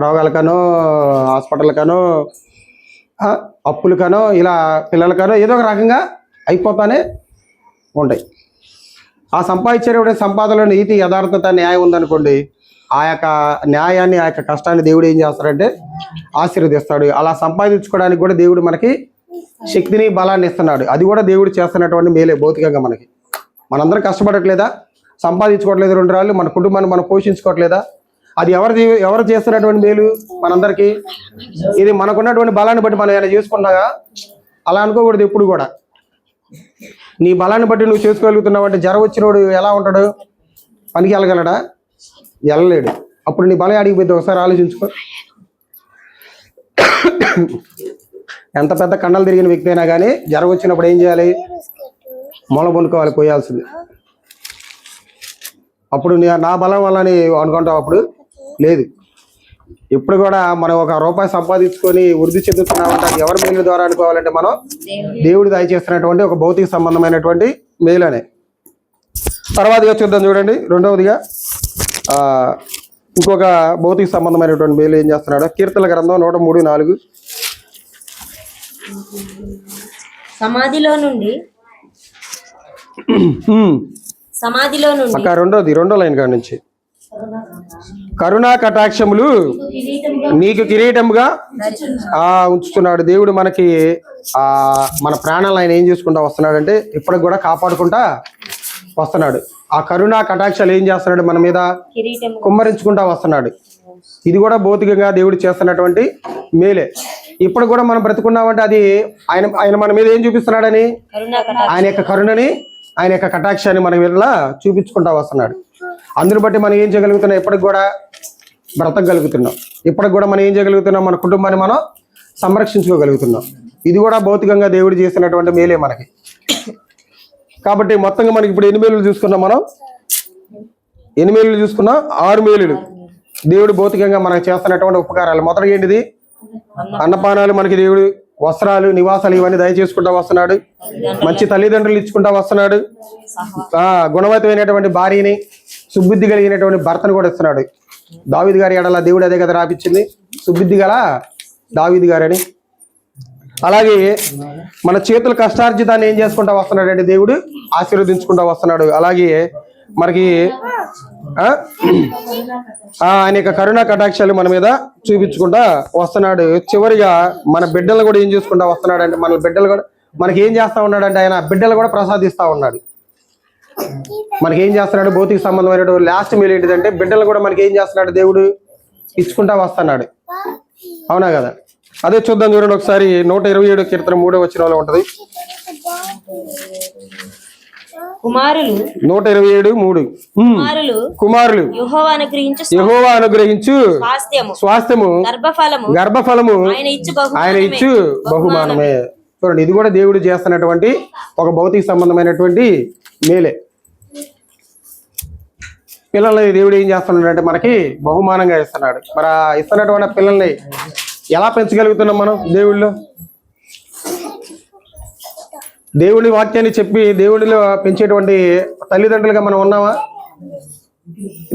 రోగాలకనో, హాస్పిటల్కనో, అప్పులకనో, ఇలా పిల్లలకనో ఏదో ఒక రకంగా అయిపోతానే ఉంటాయి. ఆ సంపాదించేటువంటి సంపాదనలో నీతి, యథార్థత, న్యాయం ఉందనుకోండి, ఆ యొక్క న్యాయాన్ని, ఆ యొక్క కష్టాన్ని దేవుడు ఏం చేస్తాడంటే ఆశీర్వదిస్తాడు. అలా సంపాదించుకోవడానికి కూడా దేవుడు మనకి శక్తిని, బలాన్ని ఇస్తున్నాడు. అది కూడా దేవుడు చేస్తున్నటువంటి మేలే. భౌతికంగా మనందరం కష్టపడట్లేదా? సంపాదించుకోవట్లేదు 2 రాళ్ళు, మన కుటుంబాన్ని మనం పోషించుకోవట్లేదా? అది ఎవరు చేస్తున్నటువంటి మేలు మనందరికీ. ఇది మనకున్నటువంటి బలాన్ని బట్టి మనం ఏమైనా చేసుకున్నాగా అలా అనుకోకూడదు ఎప్పుడు కూడా. నీ బలాన్ని బట్టి నువ్వు చేసుకోగలుగుతున్నావు అంటే జ్వరం వచ్చినోడు ఎలా ఉంటాడు? పనికి వెళ్ళగలడా? వెళ్ళలేడు. అప్పుడు నీ బలం అడిగిపోద్ది. ఒకసారి ఆలోచించుకో. ఎంత పెద్ద కండలు తిరిగిన వ్యక్తి అయినా కానీ జ్వరం వచ్చినప్పుడు ఏం చేయాలి? మొల పొనుకోవాలి, పోయాల్సింది. అప్పుడు నా బలం వల్లని అనుకుంటావు? అప్పుడు లేదు. ఇప్పుడు కూడా మనం ₹1 సంపాదించుకొని వృద్ధి చెందుతున్నామంటే అది ఎవరి మేలు ద్వారా అనుకోవాలంటే మనం దేవుడు దయచేస్తున్నటువంటి ఒక భౌతిక సంబంధమైనటువంటి మేలు అనే. తర్వాతగా చూద్దాం చూడండి. రెండవదిగా ఇంకొక భౌతిక సంబంధమైనటువంటి మేలు ఏం చేస్తున్నాడు? కీర్తన గ్రంథం 103:4. సమాధిలో నుండి అక్క రెండో లైన్ కాడి నుంచి, కరుణా కటాక్షములు నీకు కిరీటముగా ఉంచుతున్నాడు. దేవుడు మనకి మన ప్రాణాలను ఆయన ఏం చేసుకుంటా వస్తున్నాడంటే ఇప్పటికి కూడా కాపాడుకుంటా వస్తున్నాడు. ఆ కరుణా కటాక్షాలు ఏం చేస్తున్నాడు? మన మీద కుమ్మరించుకుంటా వస్తున్నాడు. ఇది కూడా భౌతికంగా దేవుడు చేస్తున్నటువంటి మేలే. ఇప్పుడు కూడా మనం బ్రతుకున్నామంటే అది ఆయన మన మీద ఏం చూపిస్తున్నాడని? ఆయన యొక్క కరుణని, ఆయన యొక్క కటాక్షాన్ని మన మీద చూపించుకుంటా వస్తున్నాడు. అందుని బట్టి మనం ఏం చేయగలుగుతున్నాం? ఇప్పటికి కూడా బ్రతకగలుగుతున్నాం. ఇప్పటికి కూడా మనం ఏం చేయగలుగుతున్నాం? మన కుటుంబాన్ని మనం సంరక్షించుకోగలుగుతున్నాం. ఇది కూడా భౌతికంగా దేవుడు చేసినటువంటి మేలే మనకి. కాబట్టి మొత్తంగా మనకి ఇప్పుడు ఎన్ని మేలులు చూసుకున్నాం మనం? 8 మేలులు చూసుకున్నాం. 6 మేలులు దేవుడు భౌతికంగా మనకు చేస్తున్నటువంటి ఉపకారాలు. మొదటిగా ఏంటిది? అన్నపానాలు మనకి దేవుడు, వస్త్రాలు, నివాసాలు ఇవన్నీ దయచేసుకుంటా వస్తున్నాడు. మంచి తల్లిదండ్రులు ఇచ్చుకుంటా వస్తున్నాడు. గుణవతమైనటువంటి భార్యని, సుబుద్ధి కలిగినటువంటి భర్తను కూడా ఇస్తున్నాడు. దావీదు గారి ఎడల దేవుడు అదే కదా రాపిచ్చింది, సుబుద్ధి గల దావీదు గారని. అలాగే మన చేతుల కష్టార్జితాన్ని ఏం చేసుకుంటా వస్తున్నాడు అంటే దేవుడు ఆశీర్వదించుకుంటా వస్తున్నాడు. అలాగే మనకి ఆయన యొక్క కరుణా కటాక్షాలు మన మీద చూపించుకుంటా వస్తున్నాడు. చివరిగా మన బిడ్డలు కూడా ఏం చేసుకుంటా వస్తున్నాడు అంటే, మన బిడ్డలు కూడా మనకి ఏం చేస్తా ఉన్నాడు అంటే, ఆయన బిడ్డలు కూడా ప్రసాదిస్తా ఉన్నాడు. మనకి ఏం చేస్తున్నాడు? భౌతిక సంబంధమైనటువంటి లాస్ట్ మీల్ ఏంటిదంటే, బిడ్డలు కూడా మనకి ఏం చేస్తున్నాడు? దేవుడు ఇచ్చుకుంటా వస్తున్నాడు. అవునా కదా? అదే చూద్దాం చూడండి ఒకసారి. 127 కీర్తన 3వ వచనంలో ఉంటది. కుమారులు 127:3 కుమారులు యెహోవా అనుగ్రహించు స్వాస్థ్యము గర్భఫలము ఆయన ఇచ్చు బహుమానమే. చూడండి, ఇది కూడా దేవుడు చేస్తున్నటువంటి ఒక భౌతిక సంబంధమైనటువంటి మేలే. పిల్లల్ని దేవుడు ఏం చేస్తున్నాడు అంటే మనకి బహుమానంగా ఇస్తున్నాడు. మరి ఇస్తున్నటువంటి పిల్లల్ని ఎలా పెంచగలుగుతున్నాం మనం? దేవుడి వాక్యాన్ని చెప్పి దేవుడిలో పెంచేటువంటి తల్లిదండ్రులుగా మనం ఉన్నామా?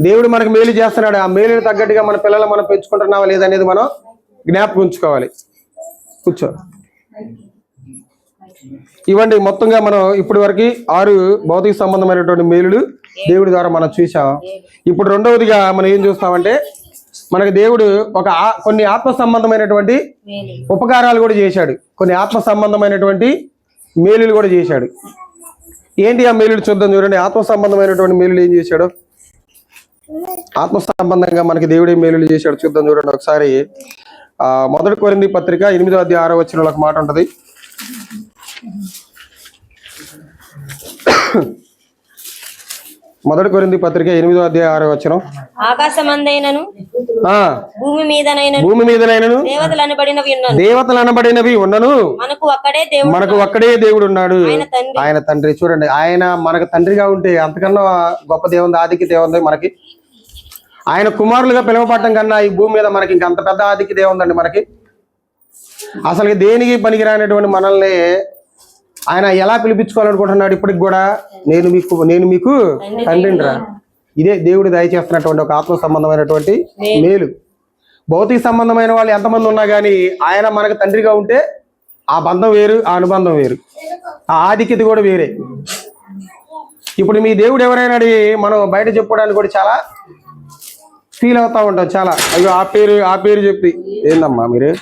దేవుడు మనకు మేలు చేస్తున్నాడు. ఆ మేలుని తగ్గట్టుగా మన పిల్లలు మనం పెంచుకుంటున్నావా లేదనేది మనం జ్ఞాపకం ఉంచుకోవాలి. కూర్చో. ఇవ్వండి, మొత్తంగా మనం ఇప్పటి వరకు 6 భౌతిక సంబంధమైనటువంటి మేలులు దేవుడి ద్వారా మనం చూసాం. ఇప్పుడు రెండవదిగా మనం ఏం చూస్తామంటే, మనకి దేవుడు కొన్ని ఆత్మ సంబంధమైనటువంటి ఉపకారాలు కూడా చేశాడు. కొన్ని ఆత్మ సంబంధమైనటువంటి మేలులు కూడా చేశాడు. ఏంటి ఆ మేలులు చూద్దాం చూడండి. ఆత్మ సంబంధమైనటువంటి మేలులు ఏం చేశాడు? ఆత్మ సంబంధంగా మనకి దేవుడే మేలులు చేశాడు చూద్దాం చూడండి ఒకసారి. 1 కొరింథీ పత్రిక 8వ అధ్యాయం 6వ వచనంలో ఒక మాట ఉంటది. 1 కొరింథీ పత్రిక 8వ అధ్యాయం 6వ వచనం. ఆకాశమందైనను భూమి మీదనైనను దేవతలు అనబడినవి ఉన్నను మనకు ఒక్కడే దేవుడు ఉన్నాడు, ఆయన తండ్రి. చూడండి, ఆయన మనకు తండ్రిగా ఉంటే అంతకన్నా గొప్ప దేవుంది, ఆధిక్యత ఏముంది మనకి? ఆయన కుమారులుగా పిలువపడటం కన్నా ఈ భూమి మీద మనకి ఇంకంత పెద్ద ఆధిక్యత ఏముందండి మనకి? అసలు దేనికి పనికిరానటువంటి మనల్ని ఆయన ఎలా పిలిపించుకోవాలనుకుంటున్నాడు? ఇప్పటికి కూడా నేను మీకు తండ్రినిరా. ఇదే దేవుడు దయచేస్తున్నటువంటి ఒక ఆత్మ సంబంధమైనటువంటి మేలు. భౌతిక సంబంధమైన వాళ్ళు ఎంతమంది ఉన్నా కానీ ఆయన మనకు తండ్రిగా ఉంటే ఆ బంధం వేరు, ఆ అనుబంధం వేరు, ఆ ఆధిక్యత కూడా వేరే. ఇప్పుడు మీ దేవుడు ఎవరైనా మనం బయట చెప్పుకోవడానికి కూడా చాలా ఫీల్ అవుతా ఉంటాం. చాలా అయ్యో ఆ పేరు చెప్పి ఏందమ్మా మీరు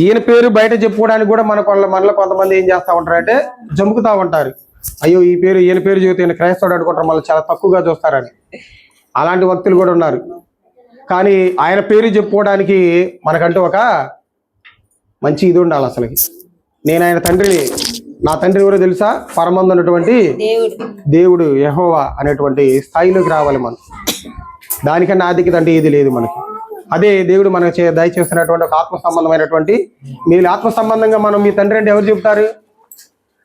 ఈయన పేరు బయట చెప్పుకోవడానికి కూడా మనలో కొంతమంది ఏం చేస్తా ఉంటారంటే జంపుకుతా ఉంటారు. అయ్యో ఈయన పేరు చెబితే ఈయన క్రైస్తవుడు అనుకుంటారు, మళ్ళీ చాలా తక్కువగా చూస్తారని. అలాంటి వ్యక్తులు కూడా ఉన్నారు. కానీ ఆయన పేరు చెప్పుకోవడానికి మనకంటూ ఒక మంచి ఇది ఉండాలి. అసలుకి నేను ఆయన తండ్రిని, నా తండ్రి ఎవరో తెలుసా? పరమందు ఉన్నటువంటి దేవుడు యెహోవా అనేటువంటి స్థాయిలోకి రావాలి మనం. దానికన్నా ఆధిక్యత అంటే ఏది లేదు మనకి. అదే దేవుడు మనకు దయచేస్తున్నటువంటి ఒక ఆత్మ సంబంధమైనటువంటి మీరు. ఆత్మ సంబంధంగా మనం మీ తండ్రి అంటే ఎవరు చెప్తారు?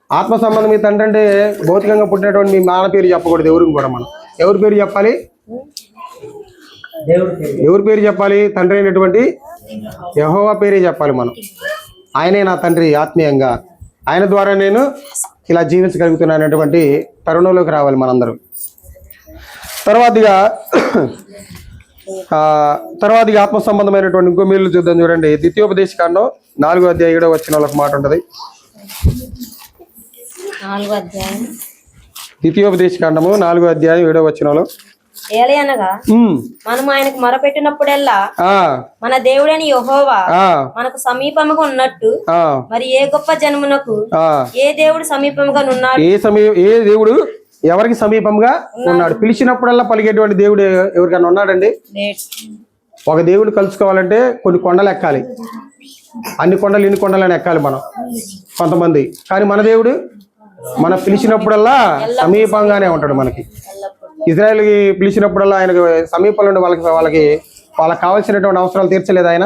ఆత్మ సంబంధం మీ తండ్రి అంటే భౌతికంగా పుట్టినటువంటి మీ నాన్న పేరు చెప్పకూడదు. ఎవరికి కూడా మనం ఎవరి పేరు చెప్పాలి? ఎవరి పేరు చెప్పాలి? తండ్రి అయినటువంటి యెహోవా పేరే చెప్పాలి మనం. ఆయనే నా తండ్రి ఆత్మీయంగా, ఆయన ద్వారా నేను ఇలా జీవించగలుగుతున్నానటువంటి తరుణంలోకి రావాలి మనందరం. తర్వాతగా ఆత్మ సంబంధమైనటువంటి ఇంకో మేలు చూద్దాం చూడండి. ద్వితీయోపదేశకాండం 4వ అధ్యాయం 7వ వచనంలో ఒక మాట ఉంటది. ద్వితీయోపదేశకాండము 4వ అధ్యాయం 7వ వచనంలో, ఏలయనగా మనం ఆయనకు మొరపెట్టినప్పుడెల్లా మన దేవుడని యెహోవా మనకు సమీపముగా ఉన్నట్టు మరి ఏ గొప్ప జనమునకు ఏ దేవుడు సమీపముగా ఉన్నాడు? ఏ దేవుడు ఎవరికి సమీపంగా ఉన్నాడు? పిలిచినప్పుడల్లా పలికేటువంటి దేవుడు ఎవరికైనా ఉన్నాడండి? ఒక దేవుడు కలుసుకోవాలంటే కొన్ని కొండలు ఎక్కాలి. అన్ని కొండలు ఇన్ని కొండలని ఎక్కాలి మనం కొంతమంది. కానీ మన దేవుడు మన పిలిచినప్పుడల్లా సమీపంగానే ఉంటాడు మనకి. ఇజ్రాయెల్కి పిలిచినప్పుడల్లా ఆయనకు సమీపంలో ఉండి వాళ్ళకి కావాల్సినటువంటి అవసరాలు తీర్చలేదు ఆయన.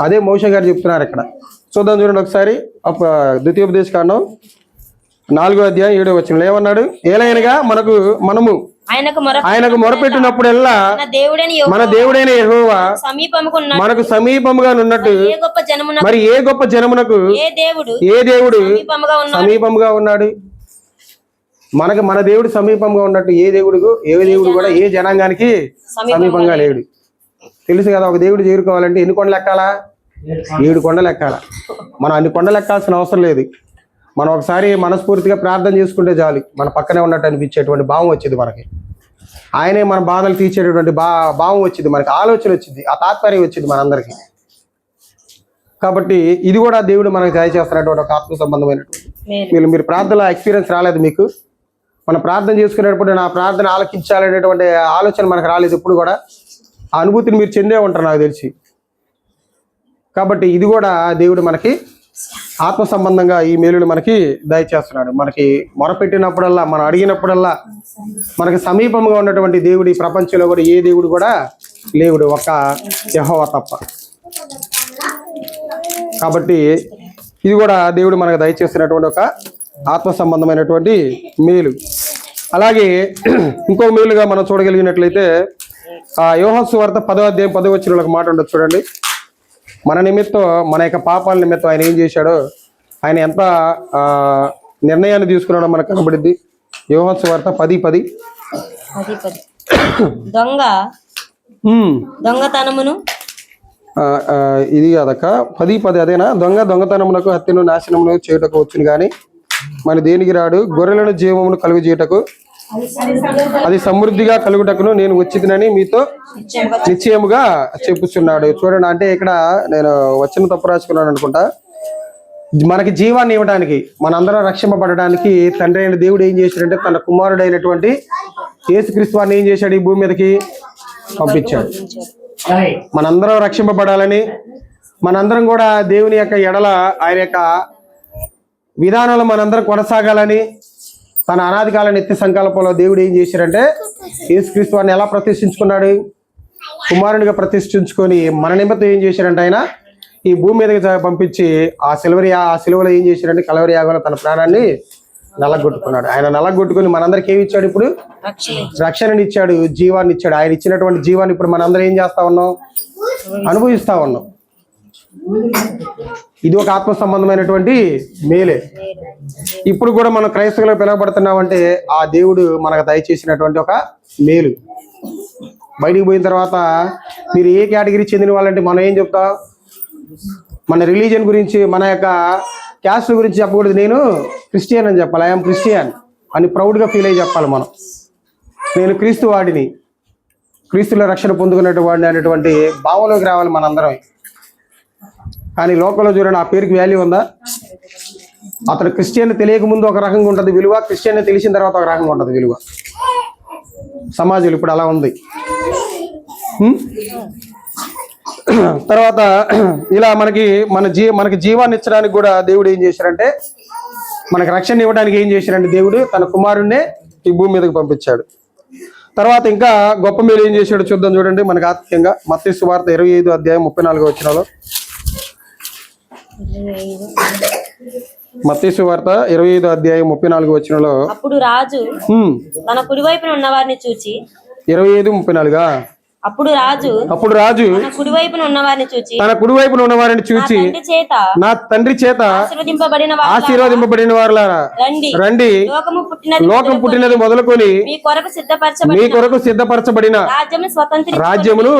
అదే మోషే గారు చెప్తున్నారు ఇక్కడ. చూద్దాం చూడండి ఒకసారి. ద్వితీయోపదేశకాండం 4వ అధ్యాయం 7వ వచనం ఏమన్నాడు? ఏలైనగా మనము ఆయనకు మొరపెట్టినప్పుడల్లా మన దేవుడైన యెహోవా మనకు సమీపముగా ఉన్నట్టు మరి ఏ గొప్ప జనమునకు ఏ దేవుడు సమీపముగా ఉన్నాడు? మన దేవుడు సమీపంగా ఉన్నట్టు ఏ దేవుడు కూడా ఏ జనాంగానికి సమీపంగా లేడు. తెలుసు కదా, ఒక దేవుడు చేరుకోవాలంటే ఎన్ని కొండలు ఎక్కాలా? 7 కొండలు ఎక్కాలా. మనం అన్ని కొండలు ఎక్కాల్సిన అవసరం లేదు. మనం ఒకసారి మనస్ఫూర్తిగా ప్రార్థన చేసుకుంటే చాలు, మన పక్కనే ఉన్నట్టు అనిపించేటువంటి భావం వచ్చింది మనకి. ఆయనే మన బాధలు తీర్చేటటువంటి భావం వచ్చింది మనకి, ఆలోచన వచ్చింది, ఆ తాత్పర్యం వచ్చింది మనందరికీ. కాబట్టి ఇది కూడా దేవుడు మనకు దయచేస్తున్నటువంటి ఒక ఆత్మ సంబంధమైనటువంటి మీరు ప్రార్థనలో ఎక్స్పీరియన్స్ రాలేదు మీకు? మనం ప్రార్థన చేసుకునేటప్పుడు నా ప్రార్థన ఆలకించాలనేటువంటి ఆలోచన మనకు రాలేదు ఎప్పుడు కూడా. ఆ అనుభూతిని మీరు చెందే ఉంటారు నాకు తెలిసి. కాబట్టి ఇది కూడా దేవుడు మనకి ఆత్మ సంబంధంగా ఈ మేలులు మనకి దయచేస్తున్నాడు. మనకి మొరపెట్టినప్పుడల్లా, మనం అడిగినప్పుడల్లా మనకి సమీపంగా ఉన్నటువంటి దేవుడు ఈ ప్రపంచంలో కూడా ఏ దేవుడు కూడా లేవుడు, ఒక్క యెహోవా తప్ప. కాబట్టి ఇది కూడా దేవుడు మనకు దయచేస్తున్నటువంటి ఒక ఆత్మ సంబంధమైనటువంటి మేలు. అలాగే ఇంకో మేలుగా మనం చూడగలిగినట్లయితే యోహాను సువార్త 10వ అధ్యాయం 10వ వచనంలో ఒక మాట ఉండదు చూడండి. మన నిమిత్తం, మన యొక్క పాపాల నిమిత్తం ఆయన ఏం చేశాడో, ఆయన ఎంత నిర్ణయాన్ని తీసుకున్నాడో మనకు కనబడిద్ది. యోహాను సువార్త 10:10 దొంగతనమును ఇది కాదక్క, 10:10 అదేనా? దొంగతనమునకు, హత్యను, నాశనమును చేయుటకు వచ్చును గాని మన దేనికి రాడు. గొర్రెలను జీవమును కలుగు చేయుటకు, అది సమృద్ధిగా కలుగుటకును నేను వచ్చిందని మీతో నిశ్చయముగా చెప్పుచున్నాడు. చూడండి, అంటే ఇక్కడ నేను వచ్చిన తప్పు రాసుకున్నాను అనుకుంటా. మనకి జీవాన్ని ఇవ్వడానికి, మనందరం రక్షింపబడడానికి తండ్రి అయిన దేవుడు ఏం చేశాడంటే తన కుమారుడైనటువంటి యేసుక్రీస్తు వారిని ఏం చేశాడు? ఈ భూమి మీదకి పంపించాడు. మనందరం రక్షింపబడాలని, మనందరం కూడా దేవుని యొక్క ఎడల ఆయన యొక్క విధానాలు మనందరం కొనసాగాలని, తన అనాది కాల నిత్య సంకల్పంలో దేవుడు ఏం చేశారంటే యేసుక్రీస్తు వారిని ఎలా ప్రతిష్ఠించుకున్నాడు? కుమారునిగా ప్రతిష్ఠించుకొని మన నిమిత్తం ఏం చేశారంటే ఆయన ఈ భూమి మీదకి పంపించి ఆ సిలువలో ఏం చేశారంటే కలవరి యాగంలో తన ప్రాణాన్ని నల్లగొట్టుకున్నాడు. ఆయన నల్లగొట్టుకుని మనందరికి ఏమి ఇచ్చాడు? ఇప్పుడు రక్షణని ఇచ్చాడు, జీవాన్ని ఇచ్చాడు. ఆయన ఇచ్చినటువంటి జీవాన్ని ఇప్పుడు మనందరం ఏం చేస్తా ఉన్నాం? అనుభవిస్తా ఉన్నాం. ఇది ఒక ఆత్మ సంబంధమైనటువంటి మేలే. ఇప్పుడు కూడా మనం క్రైస్తవులుగా పిలువబడుతున్నామంటే ఆ దేవుడు మనకు దయచేసినటువంటి ఒక మేలు. బయటికి పోయిన తర్వాత మీరు ఏ కేటగిరీ చెందిన వాళ్ళంటే మనం ఏం చెప్తాం? మన రిలీజియన్ గురించి, మన యొక్క క్యాస్ట్ గురించి చెప్పకూడదు. నేను క్రిస్టియన్ అని చెప్పాలి, ఐఎమ్ క్రిస్టియన్ అని ప్రౌడ్గా ఫీల్ అయ్యి చెప్పాలి. మనం నేను క్రీస్తు వాడిని, క్రీస్తులో రక్షణ పొందుకున్నటువంటి వాడిని అనేటువంటి భావంలోకి రావాలి మనందరం. కానీ లోకంలో చూడండి, ఆ పేరుకి వాల్యూ ఉందా? అతను క్రిస్టియన్ తెలియక ముందు ఒక రకంగా ఉంటుంది విలువ, క్రిస్టియన్ తెలిసిన తర్వాత ఒక రకంగా ఉంటుంది విలువ. సమాజం ఇప్పుడు అలా ఉంది. తర్వాత ఇలా మనకి జీవాన్ని ఇచ్చడానికి కూడా దేవుడు ఏం చేశారంటే, మనకి రక్షణ ఇవ్వడానికి ఏం చేశారంటే దేవుడు తన కుమారుణ్ణే ఈ భూమి మీదకి పంపించాడు. తర్వాత ఇంకా గొప్ప మేలు ఏం చేశాడు చూద్దాం చూడండి. మనకి ఆత్మీయంగా మత్తయి సువార్త 25వ అధ్యాయం 34వ వచనంలో, మత్తయి సువార్త 25వ అధ్యాయం 34వ వచనంలో, అప్పుడు రాజు తన కుడివైపున ఉన్న వారిని చూచి 25:34 అప్పుడు రాజు తన కుడివైపున ఉన్న వారిని చూచి నా తండ్రి చేత ఆశీర్వదింపబడిన వారులారా రండి, లోకం పుట్టినది మొదలుకొని మీ కొరకు సిద్ధపరచబడిన రాజ్యమును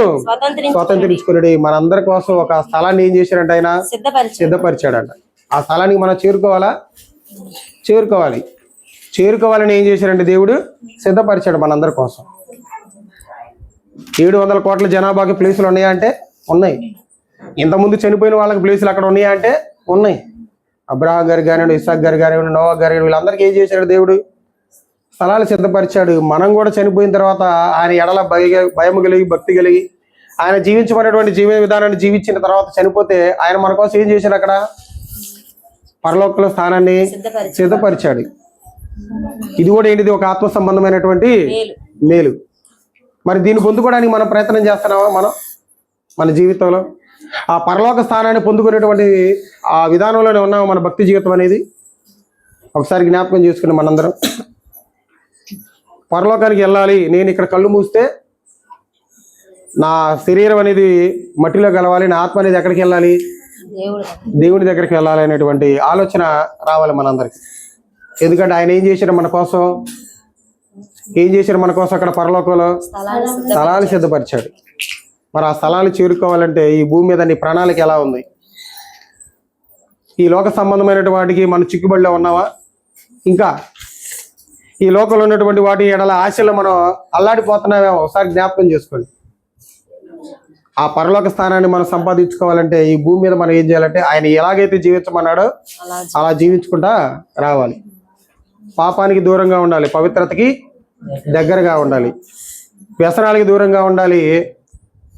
స్వతంత్రించుకున్నాడు. మనందరి కోసం ఒక స్థలాన్ని ఏం చేశాడంట? ఆయన సిద్ధపరిచాడంట. ఆ స్థలానికి మనం చేరుకోవాలని ఏం చేశారంటే దేవుడు సిద్ధపరిచాడు మనందరి కోసం. 700 కోట్ల జనాభాకి ప్లేసులు ఉన్నాయా అంటే ఉన్నాయి. ఇంతకుముందు చనిపోయిన వాళ్ళకి ప్లేసులు అక్కడ ఉన్నాయా అంటే ఉన్నాయి. అబ్రహాం గారు కానివ్వండి, ఇస్సాక్ గారు కానివ్వండి, నోవా గారు కానివ్వండి, వీళ్ళందరికీ ఏం చేశాడు దేవుడు? స్థలాలు సిద్ధపరిచాడు. మనం కూడా చనిపోయిన తర్వాత ఆయన ఎడల భయం కలిగి, భక్తి కలిగి, ఆయన జీవించబడినటువంటి జీవన విధానాన్ని జీవించిన తర్వాత చనిపోతే ఆయన మన కోసం ఏం చేశాడు? అక్కడ పరలోకంలో స్థానాన్ని సిద్ధపరిచాడు. ఇది కూడా ఏంటిది? ఒక ఆత్మ సంబంధమైనటువంటి మేలు. మరి దీన్ని పొందుకోవడానికి మనం ప్రయత్నం చేస్తున్నామా? మనం మన జీవితంలో ఆ పరలోక స్థానాన్ని పొందుకునేటువంటి ఆ విధానంలోనే ఉన్నామా మన భక్తి జీవితం అనేది? ఒకసారి జ్ఞాపకం చేసుకుని మనందరం పరలోకానికి వెళ్ళాలి, నేను ఇక్కడ కళ్ళు మూస్తే నా శరీరం అనేది మట్టిలో కలవాలి, నా ఆత్మ అనేది ఎక్కడికి వెళ్ళాలి? దేవుని దగ్గరికి వెళ్ళాలి అనేటువంటి ఆలోచన రావాలి మనందరికి. ఎందుకంటే ఆయన ఏం చేశారు మన కోసం? అక్కడ పరలోకంలో స్థలాలు సిద్ధపరిచాడు. మరి ఆ స్థలాలు చేరుకోవాలంటే ఈ భూమి మీద నీ ప్రణాళిక ఎలా ఉంది? ఈ లోక సంబంధమైనటువంటి వాటికి మనం చిక్కుబడిలో ఉన్నావా? ఇంకా ఈ లోకంలో ఉన్నటువంటి వాటి ఎడల ఆశల్లో మనం అల్లాడిపోతున్నామేమో ఒకసారి జ్ఞాపకం చేసుకోండి. ఆ పరలోక స్థానాన్ని మనం సంపాదించుకోవాలంటే ఈ భూమి మీద మనం ఏం చేయాలంటే ఆయన ఎలాగైతే జీవించమన్నాడో అలా జీవించుకుంటా రావాలి. పాపానికి దూరంగా ఉండాలి, పవిత్రతకి దగ్గరగా ఉండాలి, వ్యసనాలకి దూరంగా ఉండాలి,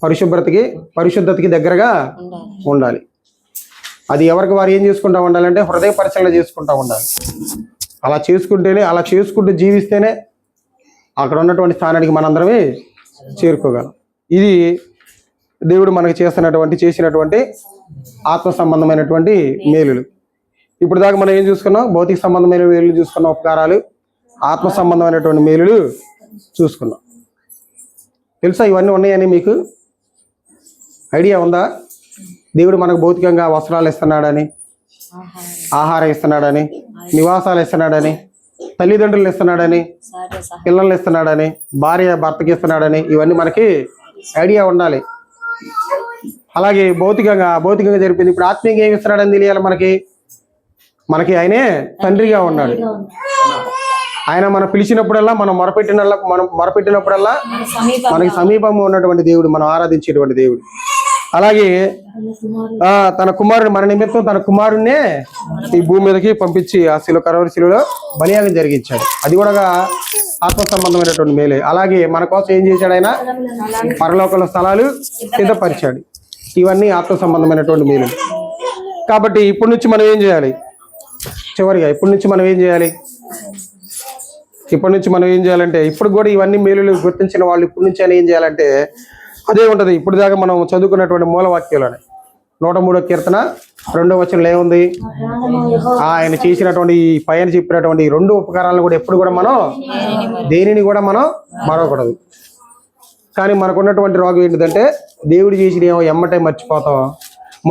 పరిశుద్ధతకి దగ్గరగా ఉండాలి. అది ఎవరికి వారు ఏం చేసుకుంటా ఉండాలంటే హృదయ పరిశీలన చేసుకుంటా ఉండాలి. అలా చేసుకుంటూ జీవిస్తేనే అక్కడ ఉన్నటువంటి స్థానానికి మనందరమే చేరుకోగలం. ఇది దేవుడు మనకు చేసినటువంటి ఆత్మ సంబంధమైనటువంటి మేలులు. ఇప్పుడు దాకా మనం ఏం చూసుకున్నాం? భౌతిక సంబంధమైన మేలులు చూసుకున్నాం, ఉపకారాలు. ఆత్మ సంబంధమైనటువంటి మేలులు చూసుకున్నాం. తెలుసా ఇవన్నీ ఉన్నాయని మీకు ఐడియా ఉందా? దేవుడు మనకు భౌతికంగా వస్త్రాలు ఇస్తున్నాడని, ఆహారం ఇస్తున్నాడని, నివాసాలు ఇస్తున్నాడని, తల్లిదండ్రులు ఇస్తున్నాడని, పిల్లల్ని ఇస్తున్నాడని, భార్య భర్తకి ఇస్తున్నాడని, ఇవన్నీ మనకి ఐడియా ఉండాలి. అలాగే భౌతికంగా జరిపింది. ఇప్పుడు ఆత్మీయంగా ఏమి ఇస్తున్నాడని తెలియాలి మనకి ఆయనే తండ్రిగా ఉన్నాడు. ఆయన మనం పిలిచినప్పుడల్లా, మనం మొరపెట్టినప్పుడల్లా మనకి సమీపంగా ఉన్నటువంటి దేవుడు, మనం ఆరాధించేటువంటి దేవుడు. అలాగే తన కుమారుడు మన నిమిత్తం తన కుమారుణ్ణే ఈ భూమి మీదకి పంపించి ఆ కరవరి శిలువలో బలియాగం జరిగించాడు. అది కూడా ఆత్మ సంబంధమైనటువంటి మేలే. అలాగే మన కోసం ఏం చేశాడు? ఆయన పరలోకంలో స్థలాలు సిద్ధపరిచాడు. ఇవన్నీ ఆత్మ సంబంధమైనటువంటి మేలు. కాబట్టి ఇప్పటి నుంచి మనం ఏం చేయాలి? చివరిగా ఇప్పటి నుంచి మనం ఏం చేయాలంటే ఇప్పుడు కూడా ఇవన్నీ మేలులు గుర్తించిన వాళ్ళు ఇప్పటి నుంచి అని ఏం చేయాలంటే అదే ఉంటుంది. ఇప్పుడు దాకా మనం చదువుకున్నటువంటి మూలవాక్యాలని 103వ కీర్తన 2వ వచనంలో ఏముంది? ఆయన చేసినటువంటి పైన చెప్పినటువంటి 2 ఉపకారాలను కూడా ఎప్పుడు కూడా మనం దేనిని కూడా మనం మరవకూడదు. కానీ మనకున్నటువంటి రోగం ఏంటిదంటే దేవుడు చేసినేమో ఎమ్మటే మర్చిపోతాం,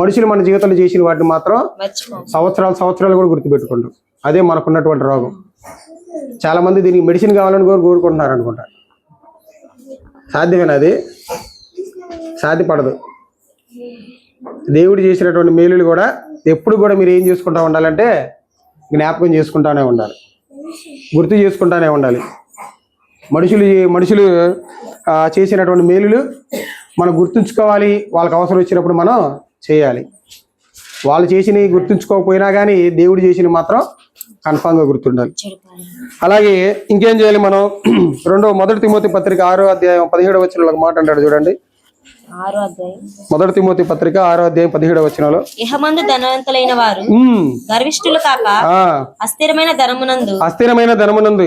మనుషులు మన జీవితంలో చేసిన వాటిని మాత్రం సంవత్సరాలు కూడా గుర్తుపెట్టుకుంటాం. అదే మనకున్నటువంటి రోగం. చాలా మంది దీనికి మెడిసిన్ కావాలని కూడా కోరుకుంటున్నారు అనుకుంటా. సాధ్యమేనా? అది సాధ్యపడదు. దేవుడు చేసినటువంటి మేలులు కూడా ఎప్పుడు కూడా మీరు ఏం చేసుకుంటా ఉండాలంటే జ్ఞాపకం చేసుకుంటానే ఉండాలి, గుర్తు చేసుకుంటానే ఉండాలి. మనుషులు చేసినటువంటి మేలులు మనం గుర్తుంచుకోవాలి. వాళ్ళకి అవసరం వచ్చినప్పుడు మనం చేయాలి. వాళ్ళు చేసినవి గుర్తుంచుకోకపోయినా కానీ దేవుడు చేసినవి మాత్రం కన్ఫామ్గా గుర్తుండాలి. అలాగే ఇంకేం చేయాలి మనం? 1 తిమోతి పత్రిక 6వ అధ్యాయం 17వ వచనంలో ఒక మాట అంటాడు చూడండి. 1 తిమోతి పత్రిక 6వ అధ్యాయం 17వ వచనంలో, ఇహమందు ధనవంతులైన వారు గర్విష్ఠులు కాక అస్థిరమైన ధనమునందు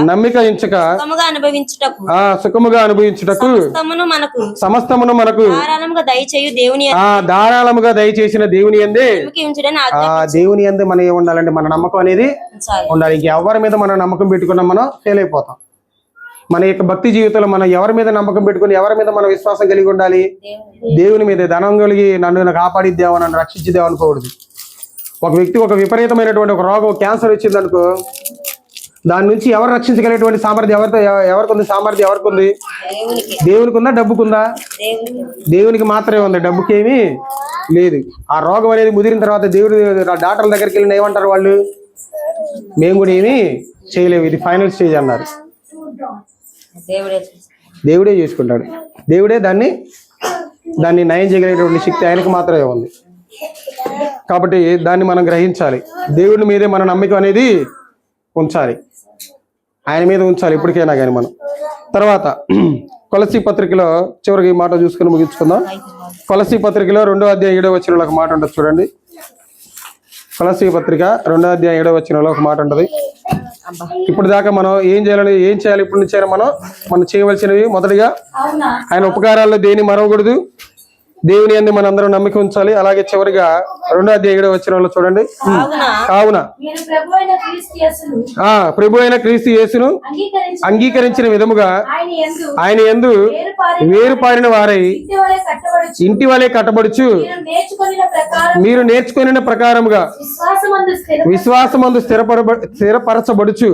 నమ్మిక ఉంచక సుఖముగా అనుభవించుటకు సమస్తమును మనకు ధారాళముగా దయచేసిన దేవుని యందే దేవుని యందే మనం ఏం ఉండాలంటే మన నమ్మకం అనేది ఉండాలి. ఇంకెవరి మీద మనం నమ్మకం పెట్టుకున్నాం మనం ఫెయిల్ అయిపోతాం. మన యొక్క భక్తి జీవితంలో మనం ఎవరి మీద నమ్మకం పెట్టుకుని, ఎవరి మీద మనం విశ్వాసం కలిగి ఉండాలి? దేవుని మీద. ధనం కలిగి నన్ను కాపాడిద్దామని, నన్ను రక్షించిద్దాం అనుకోకూడదు. ఒక వ్యక్తి ఒక విపరీతమైనటువంటి ఒక రోగం, క్యాన్సర్ వచ్చిందనుకో, దాని నుంచి ఎవరు రక్షించగలిగేటువంటి సామర్థ్యం ఎవరికి ఉంది? దేవునికి ఉందా? డబ్బుకుందా? దేవునికి మాత్రమే ఉంది, డబ్బుకి ఏమీ లేదు. ఆ రోగం అనేది ముదిరిన తర్వాత దేవుడు డాక్టర్ల దగ్గరికి వెళ్ళిన ఏమంటారు వాళ్ళు? మేము కూడా ఏమీ చేయలేము, ఇది ఫైనల్ స్టేజ్ అన్నారు. దేవుడే చేసుకుంటాడు. దేవుడే దాన్ని నయం చేయగలిగేటువంటి శక్తి ఆయనకు మాత్రమే ఉంది. కాబట్టి దాన్ని మనం గ్రహించాలి. దేవుడి మీదే మన నమ్మకం అనేది ఉంచాలి, ఆయన మీద ఉంచాలి ఎప్పటికైనా కానీ మనం. తర్వాత కొలసీ పత్రికలో చివరికి ఈ మాట చూసుకుని ముగించుకుందాం. కొలసీ పత్రికలో 2వ అధ్యాయం 7వ వచనంలో ఒక మాట ఉంటుంది చూడండి. కొలసీ పత్రిక 2వ అధ్యాయం 7వ వచనంలో ఒక మాట ఉంటుంది. ఇప్పుడు దాకా మనం ఏం చేయాలి ఇప్పుడు నుంచి మనం చేయవలసినవి మొదటిగా ఆయన ఉపకారాల్లో దేని మరవకూడదు, దేవుని యందు మనందరం నమ్మిక ఉంచాలి. అలాగే చివరిగా 2:7 చూడండి. కావున ప్రభు అయిన క్రీస్తు యేసును అంగీకరించిన విధముగా ఆయన యందు వేరుపారిన వారై ఇంటి వలె కట్టబడుచు మీరు నేర్చుకొనిన ప్రకారముగా విశ్వాసమందు స్థిరపరచబడుచు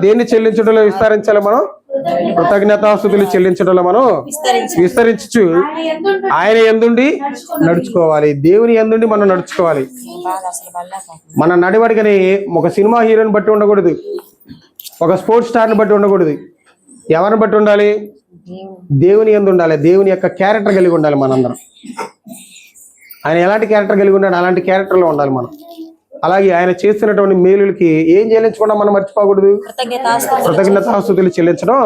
దేన్ని చెల్లించడంలో విస్తరించాలి మనం, కృతజ్ఞతాస్తుతులు చెల్లించడంలో మనం విస్తరించు ఆయన యందుండి నడుచుకోవాలి. దేవుని యందుండి మనం నడుచుకోవాలి. మన నడివడికని ఒక సినిమా హీరోని బట్టి ఉండకూడదు, ఒక స్పోర్ట్స్ స్టార్ని బట్టి ఉండకూడదు. ఎవరిని బట్టి ఉండాలి? దేవుని యందు ఉండాలి. దేవుని యొక్క క్యారెక్టర్ కలిగి ఉండాలి. మనందరం ఆయన ఎలాంటి క్యారెక్టర్ కలిగి ఉన్నాడు అలాంటి క్యారెక్టర్లో ఉండాలి మనం. అలాగే ఆయన చేస్తున్నటువంటి మేలులకి ఏం చెల్లించకుండా మనం మర్చిపోకూడదు, కృతజ్ఞతాస్తుతులు చెల్లించడం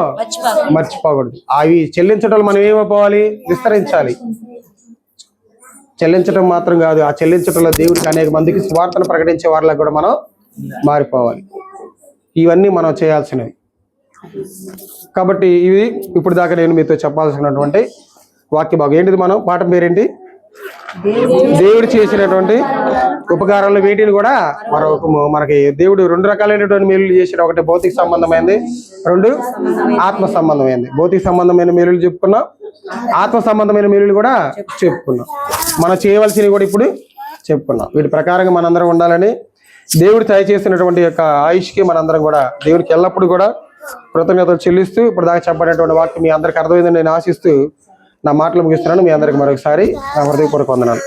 మర్చిపోకూడదు. అవి చెల్లించడం మనం ఏమైపోవాలి? విస్తరించాలి. చెల్లించడం మాత్రం కాదు, ఆ చెల్లించడంలో దేవుడికి అనేక మందికి స్వార్థను ప్రకటించే వారిలా కూడా మనం మారిపోవాలి. ఇవన్నీ మనం చేయాల్సినవి. కాబట్టి ఇవి ఇప్పుడు దాకా నేను మీతో చెప్పాల్సినటువంటి వాక్య భాగం ఏంటిది? మనం పాఠం పేరేంటి? దేవుడు చేసినటువంటి ఉపకారాలు. వీటిని కూడా మనకి దేవుడు 2 రకాలైనటువంటి మేలులు చేసాడు. ఒకటి భౌతిక సంబంధమైనది, 2 ఆత్మ సంబంధమైనది. భౌతిక సంబంధమైన మేలులు చెప్పుకున్నాం, ఆత్మ సంబంధమైన మేలులు కూడా చెప్పుకున్నాం. మనం చేయవలసినవి కూడా ఇప్పుడు చెప్పుకున్నాం. వీటి ప్రకారంగా మనందరం ఉండాలని దేవుడు దయచేసినటువంటి యొక్క ఆయుష్కి మనందరం కూడా దేవుడికి ఎల్లప్పుడూ కూడా కృతజ్ఞతలు చెల్లిస్తూ ఇప్పుడు దాకా చెప్పబడినటువంటి వాక్యం మీ అందరికి అర్థమైందని నేను ఆశిస్తూ నా మాటలు ముగిస్తున్నాను. మీ అందరికి మరొకసారి నా హృదయపూర్వక వందనాలు.